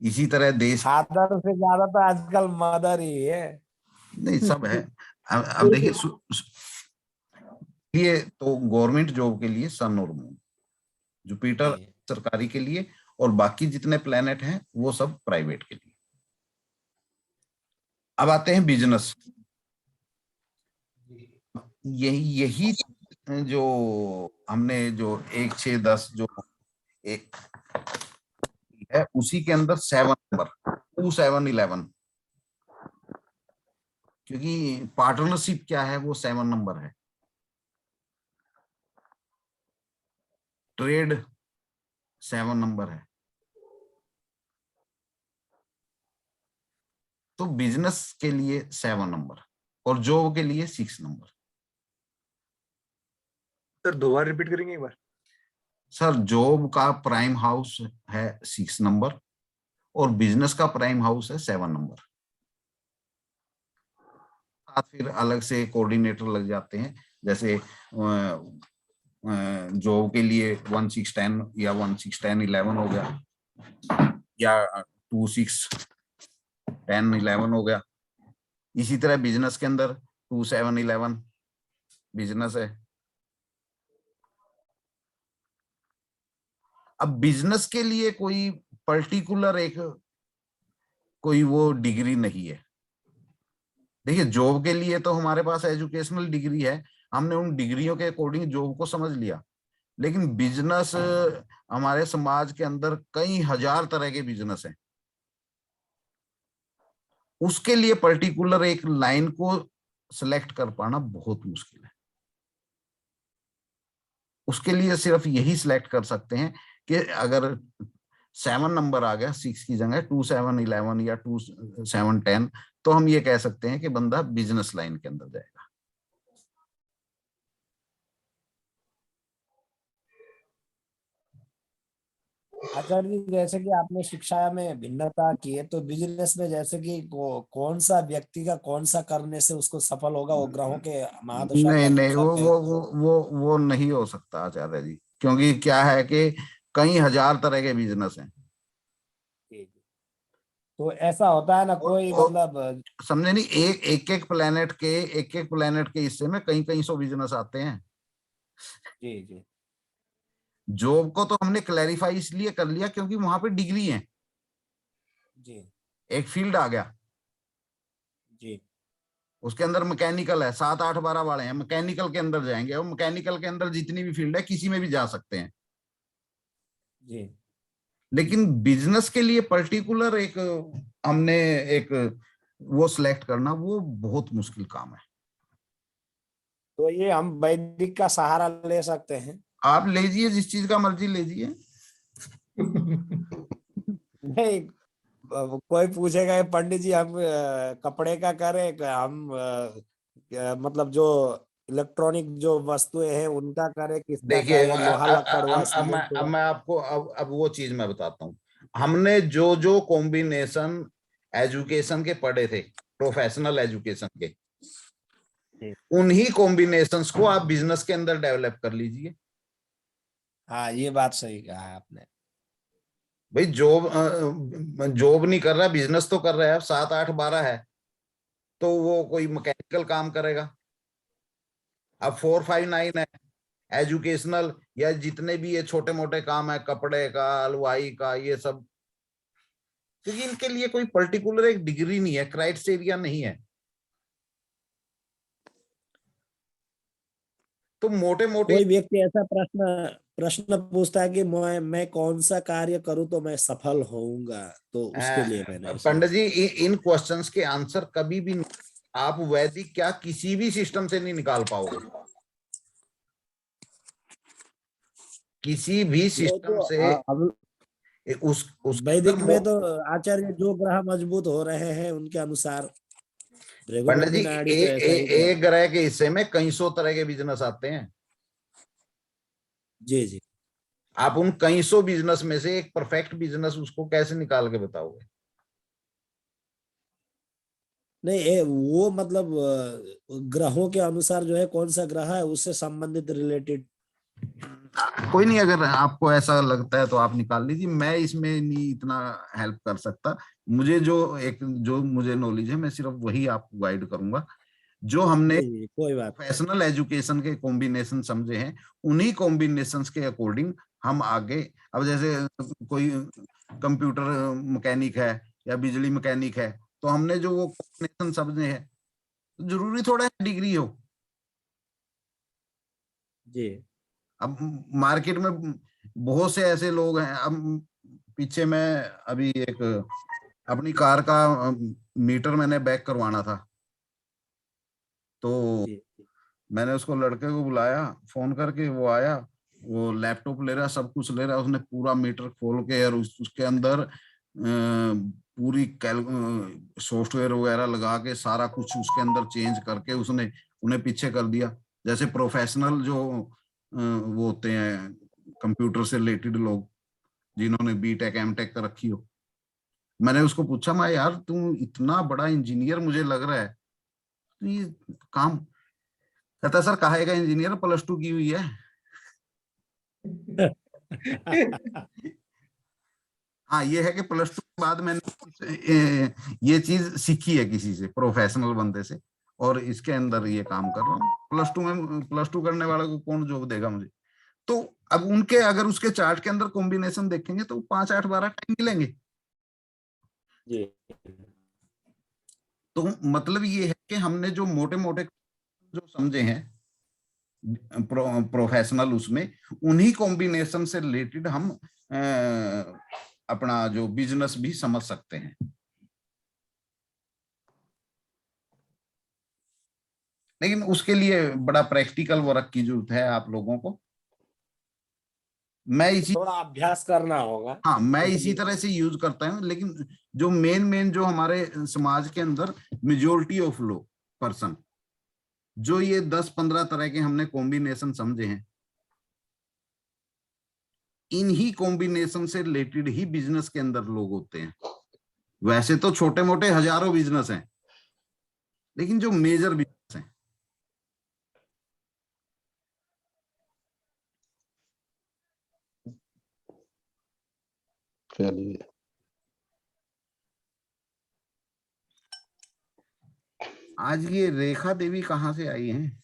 इसी तरह देश, फादर से ज्यादा तो आजकल मदर ही है। नहीं सब है। अब देखिए ये तो गवर्नमेंट जॉब के लिए सन और मून, जुपिटर सरकारी के लिए, और बाकी जितने प्लेनेट हैं वो सब प्राइवेट के लिए। अब आते हैं बिजनेस। यही जो हमने जो 1-6-10 जो एक है उसी के अंदर 7 नंबर 2-7-11, क्योंकि पार्टनरशिप क्या है वो 7 नंबर है। ट्रेड 7 नंबर है। तो बिजनेस के लिए 7 नंबर और जॉब के लिए 6 नंबर। सर दोबारा रिपीट करेंगे एक बार? सर जॉब का प्राइम हाउस है 6 नंबर और बिजनेस का प्राइम हाउस है 7 नंबर। फिर अलग से कोऑर्डिनेटर लग जाते हैं, जैसे जॉब के लिए 1-6-10 या 1-6-10-11 हो गया, या 2-6-10-11 हो गया। इसी तरह बिजनेस के अंदर 2-7-11 बिजनेस है। अब बिजनेस के लिए कोई पर्टिकुलर एक कोई वो डिग्री नहीं है। देखिए जॉब के लिए तो हमारे पास एजुकेशनल डिग्री है, हमने उन डिग्रियों के अकॉर्डिंग जॉब को समझ लिया, लेकिन बिजनेस हमारे समाज के अंदर कई हजार तरह के बिजनेस हैं। उसके लिए पर्टिकुलर एक लाइन को सिलेक्ट कर पाना बहुत मुश्किल है। उसके लिए सिर्फ यही सिलेक्ट कर सकते हैं कि अगर 7 नंबर आ गया 6 की जगह 2 7 11 या 2 7 10, तो हम ये कह सकते हैं कि बंदा बिजनेस लाइन के अंदर जाएगा। आचार्य जी, जैसे कि आपने शिक्षा में भिन्नता की है, तो बिजनेस में जैसे कि कौन सा व्यक्ति का कौन सा करने से उसको सफल होगा, वो ग्रहों के महादशा के नहीं नहीं, अनुसार वो नहीं हो सकता आचार्य जी, क्योंकि क्या है कि कई हजार तरह के बिजनेस हैं। तो ऐसा होता है ना, कोई मतलब समझे नहीं, एक प्लेनेट के हिस्से में कई कई सौ बिजनेस आते हैं। जी जी। जॉब को तो हमने क्लैरिफाई इसलिए कर लिया क्योंकि वहां पे डिग्री है, जी एक फील्ड आ गया। जी। उसके अंदर मैकेनिकल है, 7 8 12 वाले हैं, मैकेनिकल के अंदर जाएंगे, और मैकेनिकल के अंदर जितनी भी फील्ड है किसी में भी जा सकते हैं। जी। लेकिन बिजनेस के लिए पर्टिकुलर एक हमने एक वो सिलेक्ट करना, वो बहुत मुश्किल काम है। तो ये हम वैदिक का सहारा ले सकते हैं? आप लीजिए, जिस चीज का मर्जी लीजिए। नहीं, कोई पूछेगा पंडित जी हम कपड़े का करें, हम मतलब जो इलेक्ट्रॉनिक जो वस्तुएं हैं उनका करें, किसका देखिए, करें, लोहा लक्कड़ हुआ, सीमेंट हुआ। अब मैं आपको अब वो चीज मैं बताता हूँ। हमने जो जो कॉम्बिनेशन एजुकेशन के पढ़े थे, प्रोफेशनल एजुकेशन के, उन्हीं कॉम्बिनेशंस को आप बिजनेस के अंदर डेवलप कर लीजिए। हाँ, ये बात सही कहा है आपने। भाई जॉब नहीं कर रहा, बिजनेस तो कर रहा है। 7 8 12 है तो वो कोई मैकेनिकल काम करेगा। अब 4 5 9 है एजुकेशनल, या जितने भी ये छोटे मोटे काम है, कपड़े का, हलवाई का, ये सब, क्योंकि इनके लिए कोई पर्टिकुलर एक डिग्री नहीं है, क्राइटेरिया नहीं है। तो मोटे मोटे कोई व्यक्ति ऐसा प्रश्न पूछता है कि मैं कौन सा कार्य करूं तो मैं सफल होऊंगा, तो उसके लिए मैंने पंडित जी, इन क्वेश्चंस के आंसर कभी भी आप वैदिक क्या किसी भी सिस्टम से नहीं निकाल पाओगे। किसी भी सिस्टम से उस वैदिक में तो आचार्य जो ग्रह मजबूत हो रहे हैं उनके अनुसार पंडित जी, एक ग्रह के हिस्से में कई सौ तरह के बिजनेस आते हैं। जी जी। आप उन कई सौ बिजनेस में से एक परफेक्ट बिजनेस उसको कैसे निकाल के बताओगे? नहीं, वो मतलब ग्रहों के अनुसार जो है, कौन सा ग्रह है उससे संबंधित रिलेटेड। कोई नहीं, अगर आपको ऐसा लगता है तो आप निकाल लीजिए, मैं इसमें नहीं इतना हेल्प कर सकता। मुझे जो मुझे नॉलेज है, मैं सिर्फ वही आपको गाइड करूंगा। जो हमने प्रोफेशनल एजुकेशन के कॉम्बिनेशन समझे हैं, उन्हीं कॉम्बिनेशंस के अकॉर्डिंग हम आगे, अब जैसे कोई कंप्यूटर मैकेनिक है या बिजली मैकेनिक है, तो हमने जो वो कॉम्बिनेशन समझे हैं, तो जरूरी थोड़ा डिग्री हो। जी। अब मार्केट में बहुत से ऐसे लोग हैं। अब पीछे मैं अभी एक अपनी कार का मीटर मैंने बैक करवाना था, तो मैंने उसको लड़के को बुलाया फोन करके, वो आया, वो लैपटॉप ले रहा, सब कुछ ले रहा, उसने पूरा मीटर खोल के और उसके अंदर पूरी सॉफ्टवेयर वगैरह लगा के सारा कुछ उसके अंदर चेंज करके उसने उन्हें पीछे कर दिया। जैसे प्रोफेशनल जो वो होते हैं कंप्यूटर से रिलेटेड लोग, जिन्होंने बीटेक एमटेक कर रखी हो। मैंने उसको पूछा, मैं यार तुम इतना बड़ा इंजीनियर मुझे लग रहा है, तो ये काम कहता सर कहेगा इंजीनियर, +2 की हुई है। हाँ, ये है कि +2 के बाद मैंने ये चीज सीखी है किसी से, प्रोफेशनल बंदे से, और इसके अंदर ये काम कर रहा हूँ। +2 करने वाले को कौन जॉब देगा मुझे? तो अब उनके अगर उसके चार्ट के अंदर कॉम्बिनेशन देखेंगे तो 5 8 12 टाइम मिलेंगे। जी। तो मतलब ये है कि हमने जो मोटे मोटे जो समझे हैं प्रोफेशनल, उसमें उन्हीं कॉम्बिनेशन से रिलेटेड हम अपना जो बिजनेस भी समझ सकते हैं। लेकिन उसके लिए बड़ा प्रैक्टिकल वर्क की जरूरत है आप लोगों को। मैं इसी थोड़ा अभ्यास करना होगा। हाँ मैं इसी तरह से यूज करता हूँ, लेकिन जो मेन जो हमारे समाज के अंदर मेजोरिटी ऑफ लोग पर्सन जो ये 10-15 तरह के हमने कॉम्बिनेशन समझे हैं, इन्हीं कॉम्बिनेशन से रिलेटेड ही बिजनेस के अंदर लोग होते हैं। वैसे तो छोटे मोटे हजारों बिजनेस हैं, लेकिन जो मेजर बिजनेस हैं, चलिए आज ये रेखा देवी कहाँ से आई हैं?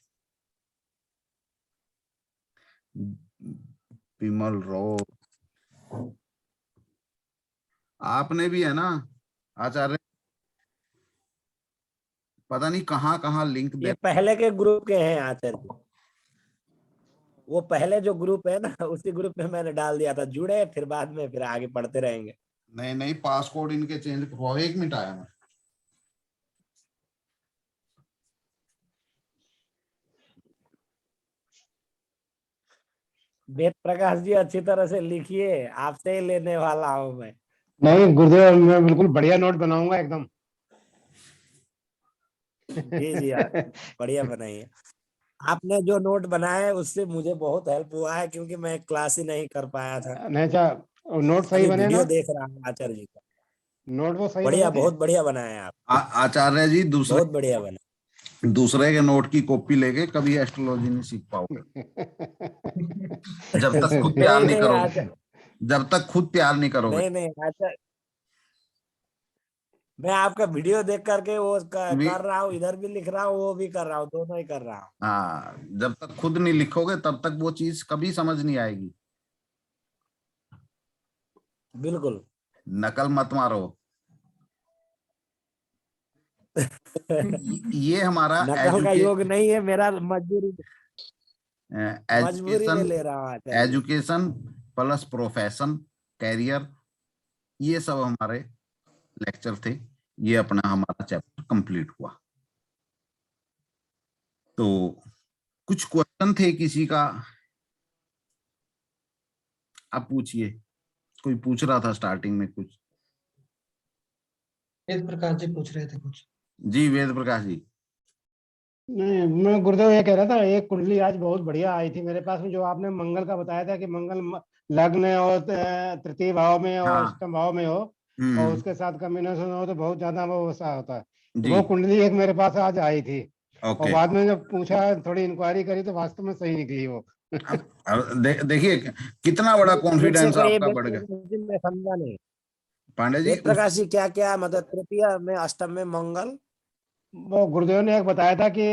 विमल रो, आपने भी है ना आचार्य, पता नहीं कहाँ कहाँ लिंक ये पहले के ग्रुप के हैं आचार्य जी, वो पहले जो ग्रुप है ना उसी ग्रुप में मैंने डाल दिया था, जुड़े फिर बाद में फिर आगे पढ़ते रहेंगे। नहीं पासकोड इनके चेंज करवाओ। 1 मिनट आया मैं। वेद प्रकाश जी अच्छी तरह से लिखिए, आपसे ही लेने वाला हूं मैं। नहीं गुरुदेव, मैं बिल्कुल बढ़िया नोट बनाऊंगा एकदम। जी जी बढ़िया बनाइए। आपने जो नोट बनाए उससे मुझे बहुत हेल्प हुआ है, क्योंकि मैं क्लास ही नहीं कर पाया था। नहीं अच्छा, नोट सही अभी बने वीडियो ना? देख रहा हूँ आचार्य जी का, नोट वो सही बढ़िया, बने थे? बहुत बढ़िया बनाए आप। आचार्य जी बहुत बढ़िया बना। दूसरे के नोट की कॉपी लेके कभी एस्ट्रोलॉजी नहीं सीख पाओगे जब तक खुद तैयार नहीं करोगे। जब तक खुद तैयार नहीं करोगे। नहीं आचार्य, मैं आपका वीडियो देख करके वो कर रहा हूँ, इधर भी लिख रहा हूँ, वो भी कर रहा हूँ, दोनों ही कर रहा हूँ। हाँ, जब तक खुद नहीं लिखोगे तब तक वो चीज कभी समझ नहीं आएगी। बिल्कुल। नकल मत मारो। ये हमारा नकल का योग नहीं है, मेरा मजबूरी में ले रहा हूँ आचार्य। एजुकेशन प्लस प्रोफेशन कैरियर, ये सब हमारे लेक्चर थे। ये अपना हमारा चैप्टर कंप्लीट हुआ। तो कुछ क्वेश्चन थे किसी का, आप पूछिए। कोई पूछ रहा था स्टार्टिंग में कुछ। वेद प्रकाश जी पूछ रहे थे कुछ। जी वेद प्रकाश जी। नहीं, मैं गुरुदेव ये कह रहा था, एक कुंडली आज बहुत बढ़िया आई थी मेरे पास में, जो आपने मंगल का बताया था कि मंगल लग्न और तृतीय भाव में और हाँ। अष्टम भाव में हो और उसके साथ कॉम्बिनेशन हो तो बहुत ज्यादा वो वैसा होता है। वो कुंडली एक मेरे पास आज आई थी और बाद में जब पूछा, थोड़ी इंक्वायरी करी तो वास्तव में सही निकली वो। देखिए कितना बड़ा कॉन्फिडेंस आपका बढ़ गया। मैं समझा नहीं पांडे जी। प्रकाश जी क्या मतलब तृतीय में अष्टम में मंगल, वो गुरुदेव ने एक बताया था कि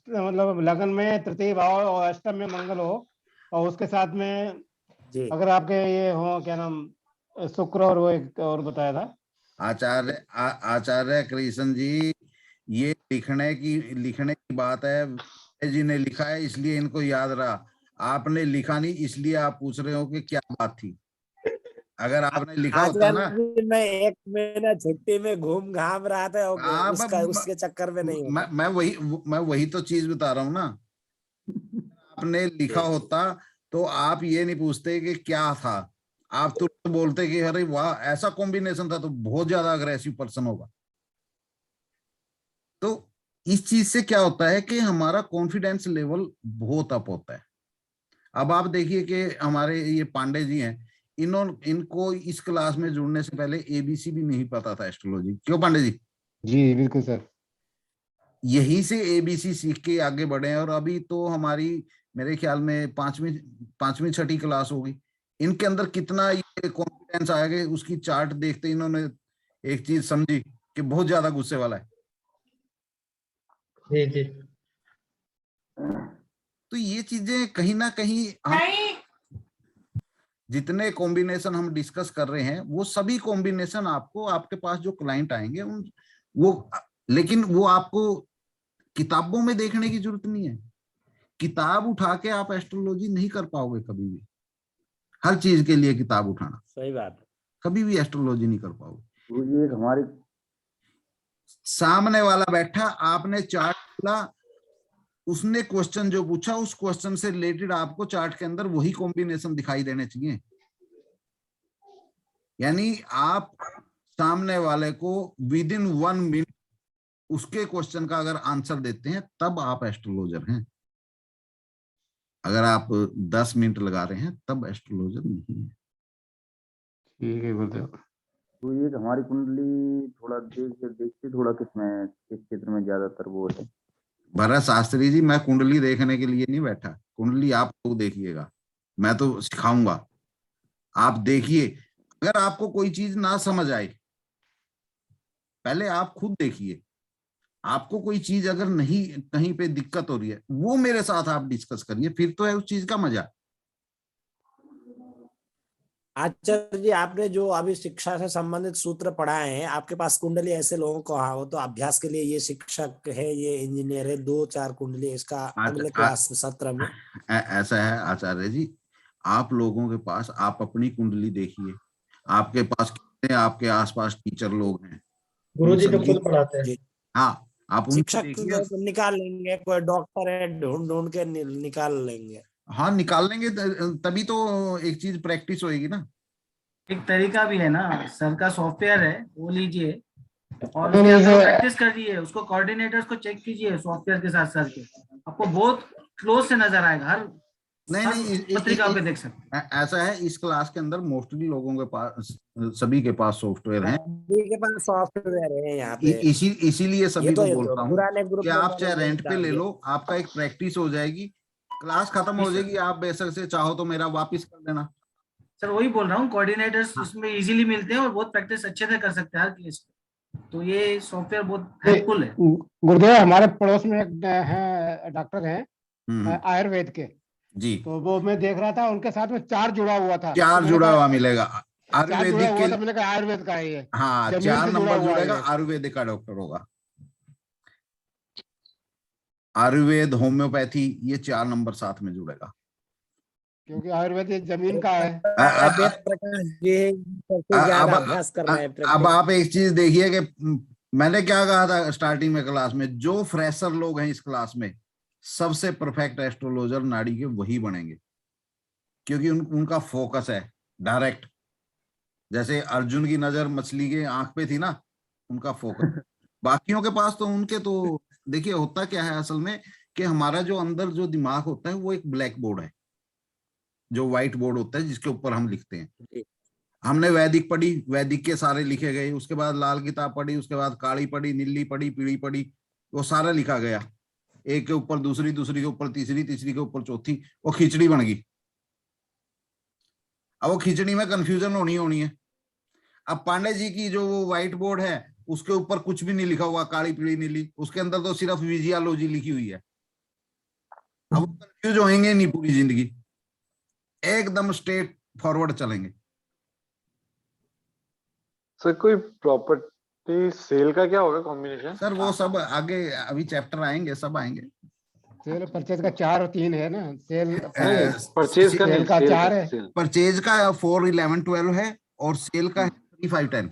मतलब लगन में तृतीय भाव और अष्टम में मंगल हो और उसके साथ में अगर आपके ये हो क्या नाम शुक्र, और वो एक और बताया था आचार्य कृष्ण जी। ये लिखने की बात है, जी ने लिखा है इसलिए इनको याद रहा। आपने लिखा नहीं इसलिए आप पूछ रहे हो कि क्या बात थी। अगर आपने लिखा होता ना। मैं 1 महीना छुट्टी में घूम घाम रहा था उसके चक्कर में नहीं होता। मैं वही तो चीज बता रहा हूँ ना। आपने लिखा होता तो आप ये नहीं पूछते कि क्या था, आप तो बोलते कि अरे वाह ऐसा कॉम्बिनेशन था, तो बहुत ज्यादा अग्रेसिव पर्सन होगा। तो इस चीज से क्या होता है कि हमारा कॉन्फिडेंस लेवल बहुत अप होता है। अब आप देखिए कि हमारे ये पांडे जी हैं, इनको इस क्लास में जुड़ने से पहले एबीसी भी नहीं पता था एस्ट्रोलॉजी। क्यों पांडे जी? जी बिल्कुल सर। यही से एबीसी सीख के आगे बढ़े हैं और अभी तो हमारी मेरे ख्याल में पांचवी छठी क्लास होगी। इनके अंदर कितना ये कॉन्फिडेंस आएगा, उसकी चार्ट देखते इन्होंने एक चीज समझी कि बहुत ज्यादा गुस्से वाला है। जी। तो ये चीजें कहीं ना कहीं जितने कॉम्बिनेशन हम डिस्कस कर रहे हैं वो सभी कॉम्बिनेशन आपको आपके पास जो क्लाइंट आएंगे लेकिन वो आपको किताबों में देखने की जरूरत नहीं है। किताब उठा के आप एस्ट्रोलॉजी नहीं कर पाओगे कभी भी। हर चीज के लिए किताब उठाना, सही बात है, कभी भी एस्ट्रोलॉजी नहीं कर पाओगे। ये हमारी सामने वाला बैठा, आपने चार्ट खोला, उसने क्वेश्चन जो पूछा उस क्वेश्चन से रिलेटेड आपको चार्ट के अंदर वही कॉम्बिनेशन दिखाई देने चाहिए। यानी आप सामने वाले को विद इन 1 मिनट उसके क्वेश्चन का अगर आंसर देते हैं तब आप एस्ट्रोलॉजर हैं। अगर आप 10 मिनट लगा रहे हैं तब एस्ट्रोलॉजर नहीं है। ठीक है गुरुदेव। तो ये हमारी कुंडली थोड़ा देखते थोड़ा किसमें किस क्षेत्र में ज्यादातर वो है। भरत शास्त्री जी, मैं कुंडली देखने के लिए नहीं बैठा, कुंडली आप लोग देखिएगा, मैं तो सिखाऊंगा, आप देखिए। अगर आपको कोई चीज ना समझ आए पहले आप खुद देखिए, आपको कोई चीज अगर नहीं कहीं पे दिक्कत हो रही है वो मेरे साथ आप डिस्कस करिए, फिर तो है उस चीज का मजा। आचार्य जी, आपने जो अभी शिक्षा से संबंधित सूत्र पढ़ाए हैं, आपके पास कुंडली ऐसे लोगों को, हाँ वो तो अभ्यास के लिए ये शिक्षक है, ये इंजीनियर है, 2-4 कुंडली, इसका अगले क्लास सत्र में ऐसा है आचार्य जी, आप लोगों के पास आप अपनी कुंडली देखिए, आपके पास कितने आपके आसपास टीचर लोग हैं, गुरुजी तो खुद पढ़ाते हैं। हाँ, आप शिक्षक निकाल लेंगे, कोई डॉक्टर है ढूंढ के निकाल लेंगे। हाँ निकाल लेंगे, तभी तो एक चीज प्रैक्टिस होएगी ना। एक तरीका भी है ना, सर का सॉफ्टवेयर है वो लीजिए और प्रैक्टिस करिए, उसको कोऑर्डिनेटर्स को चेक कीजिए सॉफ्टवेयर के साथ सर के, आपको बहुत क्लोज से नजर आएगा, हर नहीं पत्रिका पे देख सकते हैं। ऐसा है, इस क्लास के अंदर मोस्टली लोगों के पास, सभी के पास सॉफ्टवेयर है, सभी के पास सॉफ्टवेयर है यहाँ पे। इसीलिए सभी को बोलता हूँ कि आप चाहे रेंट पे ले लो, आपका एक प्रैक्टिस हो जाएगी, क्लास खत्म हो जाएगी, आप बेशक से चाहो तो मेरा वापस कर देना। सर वही बोल रहा हूँ, कोऑर्डिनेटर्स इसमें इजीली मिलते हैं और बहुत प्रैक्टिस अच्छे से कर सकते हैं हर केस पे, तो ये सॉफ्टवेयर बहुत हेल्पफुल है। गुरुदेव, हमारे पड़ोस में एक है डॉक्टर हैं आयुर्वेद के जी, तो वो मैं देख रहा था, उनके साथ में 4 जुड़ा हुआ था। 4 जुड़ा हुआ मिलेगा आयुर्वेदिक के, मैंने कहा आयुर्वेद का है ये। हाँ 4 नंबर जुड़ेगा, आयुर्वेदिक का डॉक्टर होगा, आयुर्वेद होम्योपैथी ये 4 नंबर साथ में जुड़ेगा, क्योंकि आयुर्वेद जमीन का है। अब आप एक चीज देखिए कि मैंने क्या कहा था स्टार्टिंग में क्लास में, जो फ्रेशर लोग हैं इस क्लास में सबसे परफेक्ट एस्ट्रोलॉजर नाड़ी के वही बनेंगे, क्योंकि उनका फोकस है डायरेक्ट। जैसे अर्जुन की नजर मछली के आंख पे थी ना, उनका फोकस। बाकियों के पास तो उनके तो देखिए होता क्या है असल में कि हमारा जो अंदर जो दिमाग होता है वो एक ब्लैक बोर्ड है, जो व्हाइट बोर्ड होता है जिसके ऊपर हम लिखते हैं। हमने वैदिक पढ़ी, वैदिक के सारे लिखे गए, उसके बाद लाल किताब पढ़ी, उसके बाद काली पढ़ी, नीली पढ़ी, पीली पढ़ी, वो सारा लिखा गया, एक के ऊपर दूसरी, दूसरी के ऊपर तीसरी, तीसरी के ऊपर चौथी, वो खिचड़ी बन गई। अब वो खिचड़ी में कंफ्यूजन होनी है। अब पांडे जी की जो वो व्हाइट बोर्ड है उसके ऊपर कुछ भी नहीं लिखा हुआ, काली पीली नीली, उसके अंदर तो सिर्फ फिजियोलॉजी लिखी हुई है। अब वो कंफ्यूज होंगे नहीं पूरी जिंदगी, एकदम स्ट्रेट फॉरवर्ड चलेंगे। सर कोई प्रॉपर्टी सेल का क्या होगा कॉम्बिनेशन? सर वो सब आगे अभी चैप्टर आएंगे, सब आएंगे। सेल परचेज का 4 और 3 है ना, सेल परचेज का सेल का 4 है, परचेज का 4, 11, 12 है और सेल का 3, 5, 10।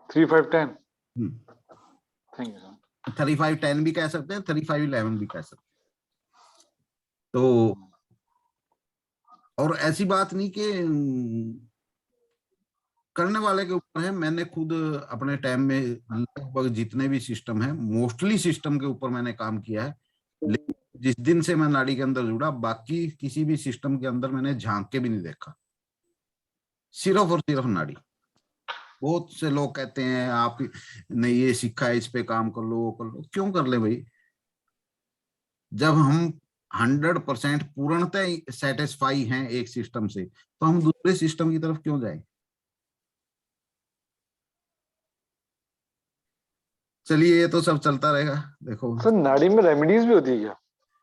3, 5, 10। Thank you sir. 3, 5, 10 भी कह सकते हैं, 3, 5, 11 भी कह सकते हैं। तो और ऐसी बात नहीं कि करने वाले के ऊपर है। मैंने खुद अपने टाइम में लगभग जितने भी सिस्टम है, मोस्टली सिस्टम के ऊपर मैंने काम किया है, लेकिन जिस दिन से मैं नाड़ी के अंदर जुड़ा, बाकी किसी भी सिस्टम के अंदर मैंने झांक के भी नहीं देखा, सिर्फ और सिर्फ नाड़ी। बहुत से लोग कहते हैं आप ने ये सीखा है, इस पे काम कर लो, वो कर लो। क्यों कर ले भाई, जब हम 100% पूर्णतः सेटिस्फाई हैं एक सिस्टम से, तो हम दूसरे सिस्टम की तरफ क्यों जाएं? चलिए ये तो सब चलता रहेगा। देखो सर, नाड़ी में रेमेडीज भी होती है क्या?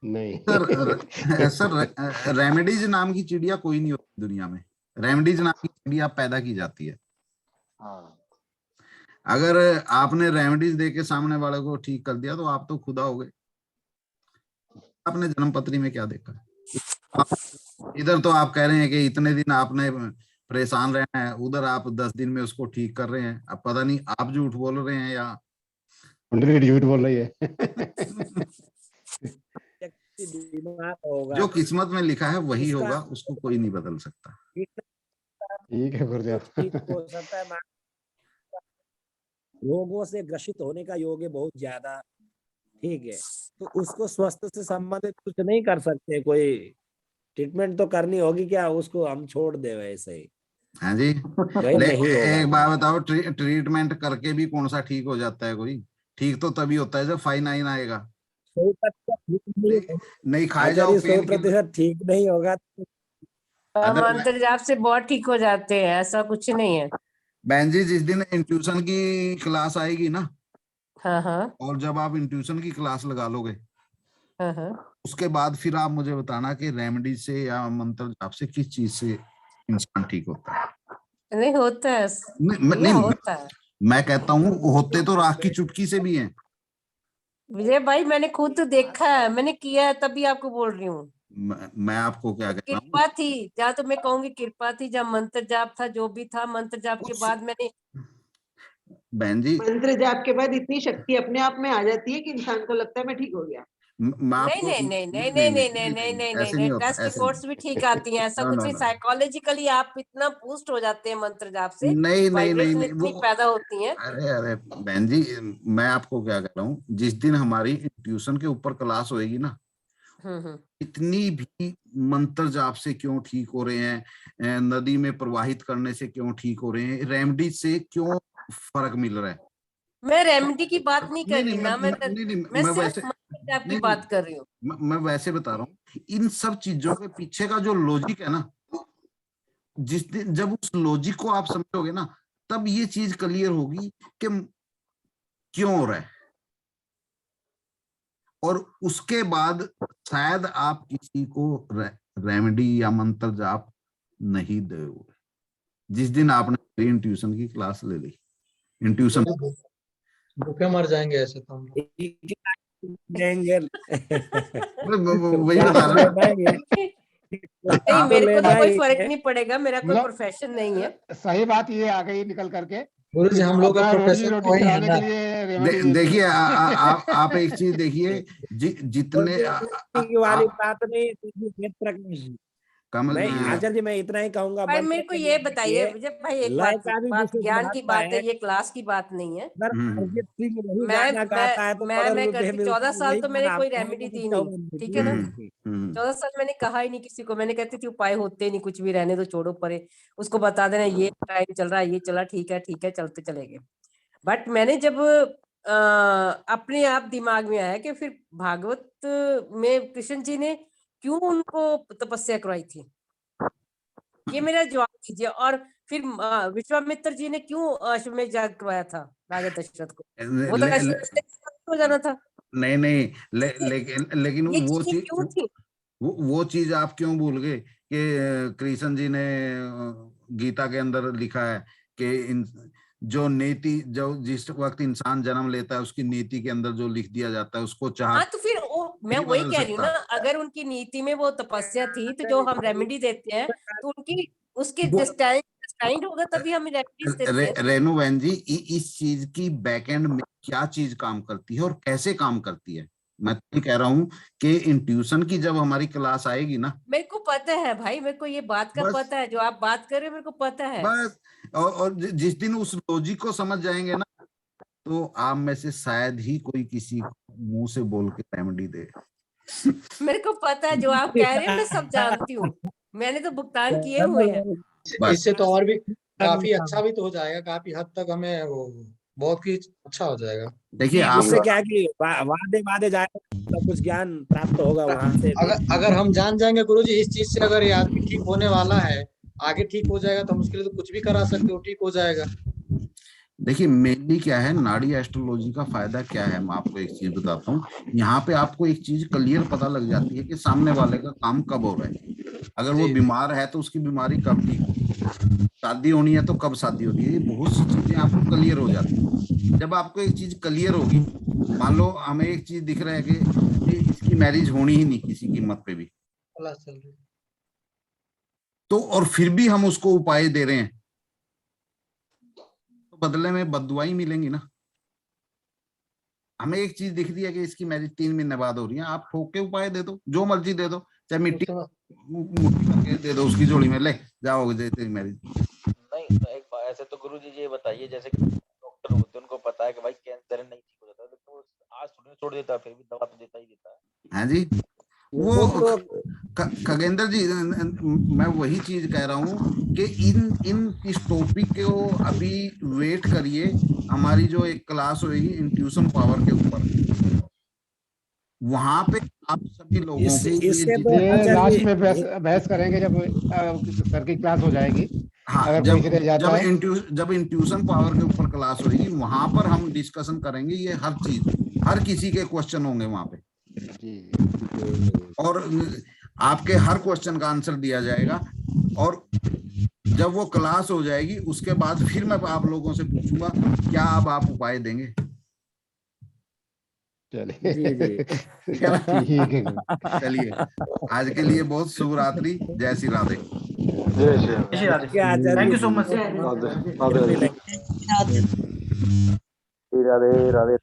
नहीं सर रेमेडीज नाम की चिड़िया कोई नहीं होती दुनिया में। रेमेडीज नाम की चिड़िया पैदा की जाती है। अगर आपने रेमेडीज दे के सामने वाले को ठीक कर दिया तो आप तो खुदा हो गए। आपने जन्मपत्री में क्या देखा? इधर तो आप कह रहे हैं कि इतने दिन आपने परेशान रहना है, उधर आप 10 दिन में उसको ठीक कर रहे हैं। अब पता नहीं आप झूठ बोल रहे हैं या कुंडली झूठ बोल रही है। की बीमार होगा, जो किस्मत में लिखा है वही उसका होगा, उसको कोई नहीं बदल सकता। ठीक है गुरुदेव। ठीक हो सकता है, रोगों से ग्रसित होने का योग है बहुत ज्यादा, ठीक है, तो उसको स्वास्थ्य से संबंधित कुछ नहीं कर सकते, कोई ट्रीटमेंट तो करनी होगी, क्या उसको हम छोड़ दे वैसे ही? हाँ जी। भाई नहीं होगा। एक बात बताओ, ट्रीटमेंट करके भी कौन सा ठीक हो जाता है कोई? ठीक तो तभी होता है जब 5-9 आएगा। 100% नहीं खाए जाओ, 100% ठीक नहीं होगा। मंत्र जाप से बहुत ठीक हो जाते हैं, ऐसा कुछ नहीं है। बहन जी, जिस दिन इंट्यूशन की क्लास आएगी ना, हाँ हाँ और जब आप इंट्यूशन की क्लास लगा लोगे, हाँ, उसके बाद फिर आप मुझे बताना कि रेमेडी से या मंत्र जाप से किस चीज से इंसान ठीक होता है। नहीं होता है, नहीं, होता है। मैं कहता हूँ होते तो राख की चुटकी से भी हैं। विजय भाई मैंने खुद तो देखा है, मैंने किया है, तभी आपको बोल रही हूँ। मैं आपको क्या कह रहा हूँ, कृपा थी, जहाँ तो मैं कहूंगी कृपा थी, जहाँ मंत्र जाप था, जो भी था, मंत्र जाप के बाद मैंने बहन जी, मंत्र जाप के बाद इतनी शक्ति अपने आप में आ जाती है कि इंसान को लगता है मैं ठीक हो गया। नहीं नहीं नहीं नहीं नहीं नहीं नहीं नहीं नहीं नहीं नहीं, टेस्ट रिपोर्ट्स भी ठीक आती हैं, ऐसा कुछ नहीं। साइकोलॉजिकली आप इतना बूस्ट हो जाते हैं मंत्र जाप से, नहीं वाइब्रेशन इतनी पैदा होती है। अरे बहन जी, मैं आपको क्या कह रहा हूँ, जिस दिन हमारी इंट्यूशन के ऊपर क्लास होएगी ना, इतनी भी मंत्र जाप से क्यों ठीक हो रहे हैं, नदी में प्रवाहित करने से क्यों ठीक हो रहे हैं, रेमेडी से क्यों फर्क मिल रहा है, मैं रेमेडी की बात नहीं कर रही ना, मैं सिर्फ मंत्र जाप की बात कर रही हूँ। मैं वैसे बता रहा हूँ, इन सब चीजों के पीछे का जो लॉजिक है ना, जिस दिन जब उस लॉजिक को आप समझोगे ना, तब ये चीज क्लियर होगी कि क्यों हो रहा है, और उसके बाद शायद आप किसी को रेमेडी या मंत्र जाप नहीं दोगे। जिस दिन आपने इंट्यूशन की क्लास ले ली, इंट्यूशन भूखे मर जाएंगे ऐसे तो हम वही बता रहा नहीं, मेरे को तो कोई फर्क नहीं पड़ेगा, मेरा कोई प्रोफेशन नहीं है। सही बात ये आ गई निकल करके। गुरुजी हम लोग का प्रोफेशन वही है ना। देखिए आप एक चीज देखिए, जितने वाली बात नहीं, आचार्य जी मैं इतना ही कहूंगा। भाई मेरे को ये बताइए विजय भाई, एक बात ज्ञान की बात है, ये क्लास की बात नहीं है। मैं करती 14 साल तो मैंने कोई रेमेडी दी नहीं, ठीक है ना। 14 साल मैंने कहा ही नहीं किसी को, मैंने कहती थी उपाय होते नहीं, कुछ भी रहने दो, छोड़ो परे, उसको बता देना ये टाइम चल रहा है, ये चला, ठीक है चलते चलेंगे। बट मैंने जब अपने आप दिमाग में आया कि फिर भागवत में कृष्ण जी ने क्यों उनको तपस्या करवाई थी, ये मेरा जवाब दीजिए। और फिर विश्वामित्र जी ने क्यों अश्वमेध याग करवाया था राजा दशरथ को, वो तो हो जाना था। नहीं लेकिन वो चीज आप क्यों भूल गए कि कृष्ण जी ने गीता के अंदर लिखा है कि जो नीति, जो जिस वक्त इंसान जन्म लेता है उसकी नीति के अंदर जो लिख दिया जाता है उसको चाह। हाँ तो फिर मैं वही कह रही हूँ ना, अगर उनकी नीति में वो तपस्या थी तो जो हम रेमेडी देते हैं तो उनकी उसके डिस्टाइंड होगा तभी हम रेमेडीज देते हैं। रेनू बहन जी, इस चीज की बैकएंड में क्या चीज काम करती है और कैसे काम करती है, मैं तो कह रहा हूँ कि इंट्यूशन की जब हमारी क्लास आएगी ना, मेरे को पता है भाई, मेरे को ये बात का पता है, जो आप बात कर रहे हो मेरे को पता है बस। और जिस दिन उस लॉजिक को समझ जाएंगे ना, तो आप में से शायद ही कोई किसी को मुंह से बोल के रेमेडी दे। मेरे को पता है, जो आप कह रहे हैं मैं सब जानती हूँ, मैंने तो भुगतान किए हुए हैं। इससे तो और भी काफी अच्छा भी तो हो जाएगा, काफी हद तक हमें वो बहुत ही अच्छा हो जाएगा। देखिए उससे क्या कि वादे जाएगा तो कुछ ज्ञान प्राप्त होगा वहां से। अगर हम जान जाएंगे गुरुजी इस चीज से, अगर ये आदमी ठीक होने वाला है, आगे ठीक हो जाएगा, तो हम उसके लिए तो कुछ भी करा सकते हो, ठीक हो जाएगा। देखिए मेनली क्या है, नाड़ी एस्ट्रोलॉजी का फायदा क्या है, मैं आपको एक चीज बताता हूँ। यहाँ पे आपको एक चीज क्लियर पता लग जाती है कि सामने वाले का काम कब हो रहा है। अगर वो बीमार है तो उसकी बीमारी कब ठीक, शादी होनी है तो कब शादी होती है, बहुत सी चीजें आपको क्लियर हो जाती है। जब आपको एक चीज क्लियर होगी, मान लो हमें एक चीज दिख रहा है कि इसकी मैरिज होनी ही नहीं किसी कीमत पे भी, तो और फिर भी हम उसको उपाय दे रहे हैं, तो बदले में बददुआई मिलेंगी ना। हमें एक चीज दिख रही है कि इसकी मैरिज 3 महीने बाद हो रही है, आप ठोक के उपाय दे दो, जो मर्जी दे दो, चाहे मिट्टी करके दे दो उसकी जोड़ी में, ले जाओगे तेरी मैरिज। नहीं तो एक ऐसे तो गुरुजी ये बताइए, जैसे कि डॉक्टर होते हैं उनको पता है कि भाई कैंसर नहीं ठीक हो जाता है, लेकिन वो आज छोड़ देता है, फिर भी दवा तो देता ही देता है। हाँ जी, वो खगेंद्र जी, मैं वही चीज कह रहा हूँ कि इस टॉपिक को अभी वेट करिए, हमारी जो एक क्लास होगी इंट्यूशन पावर के ऊपर, वहां पे आप सभी लोगों के लास्ट में बहस करेंगे जब सर की क्लास हो जाएगी। हाँ, जब इंट्यूशन पावर के ऊपर क्लास होगी वहां पर हम डिस्कशन करेंगे, ये हर चीज, हर किसी के क्वेश्चन होंगे वहां पे और आपके हर क्वेश्चन का आंसर दिया जाएगा। और जब वो क्लास हो जाएगी उसके बाद फिर मैं आप लोगों से पूछूंगा क्या अब आप उपाय देंगे। चलिए चलिए, आज के लिए बहुत शुभ रात्रि, जय श्री राधे। जय Shri Radhe, thank you so much. Radhe Radhe Radhe.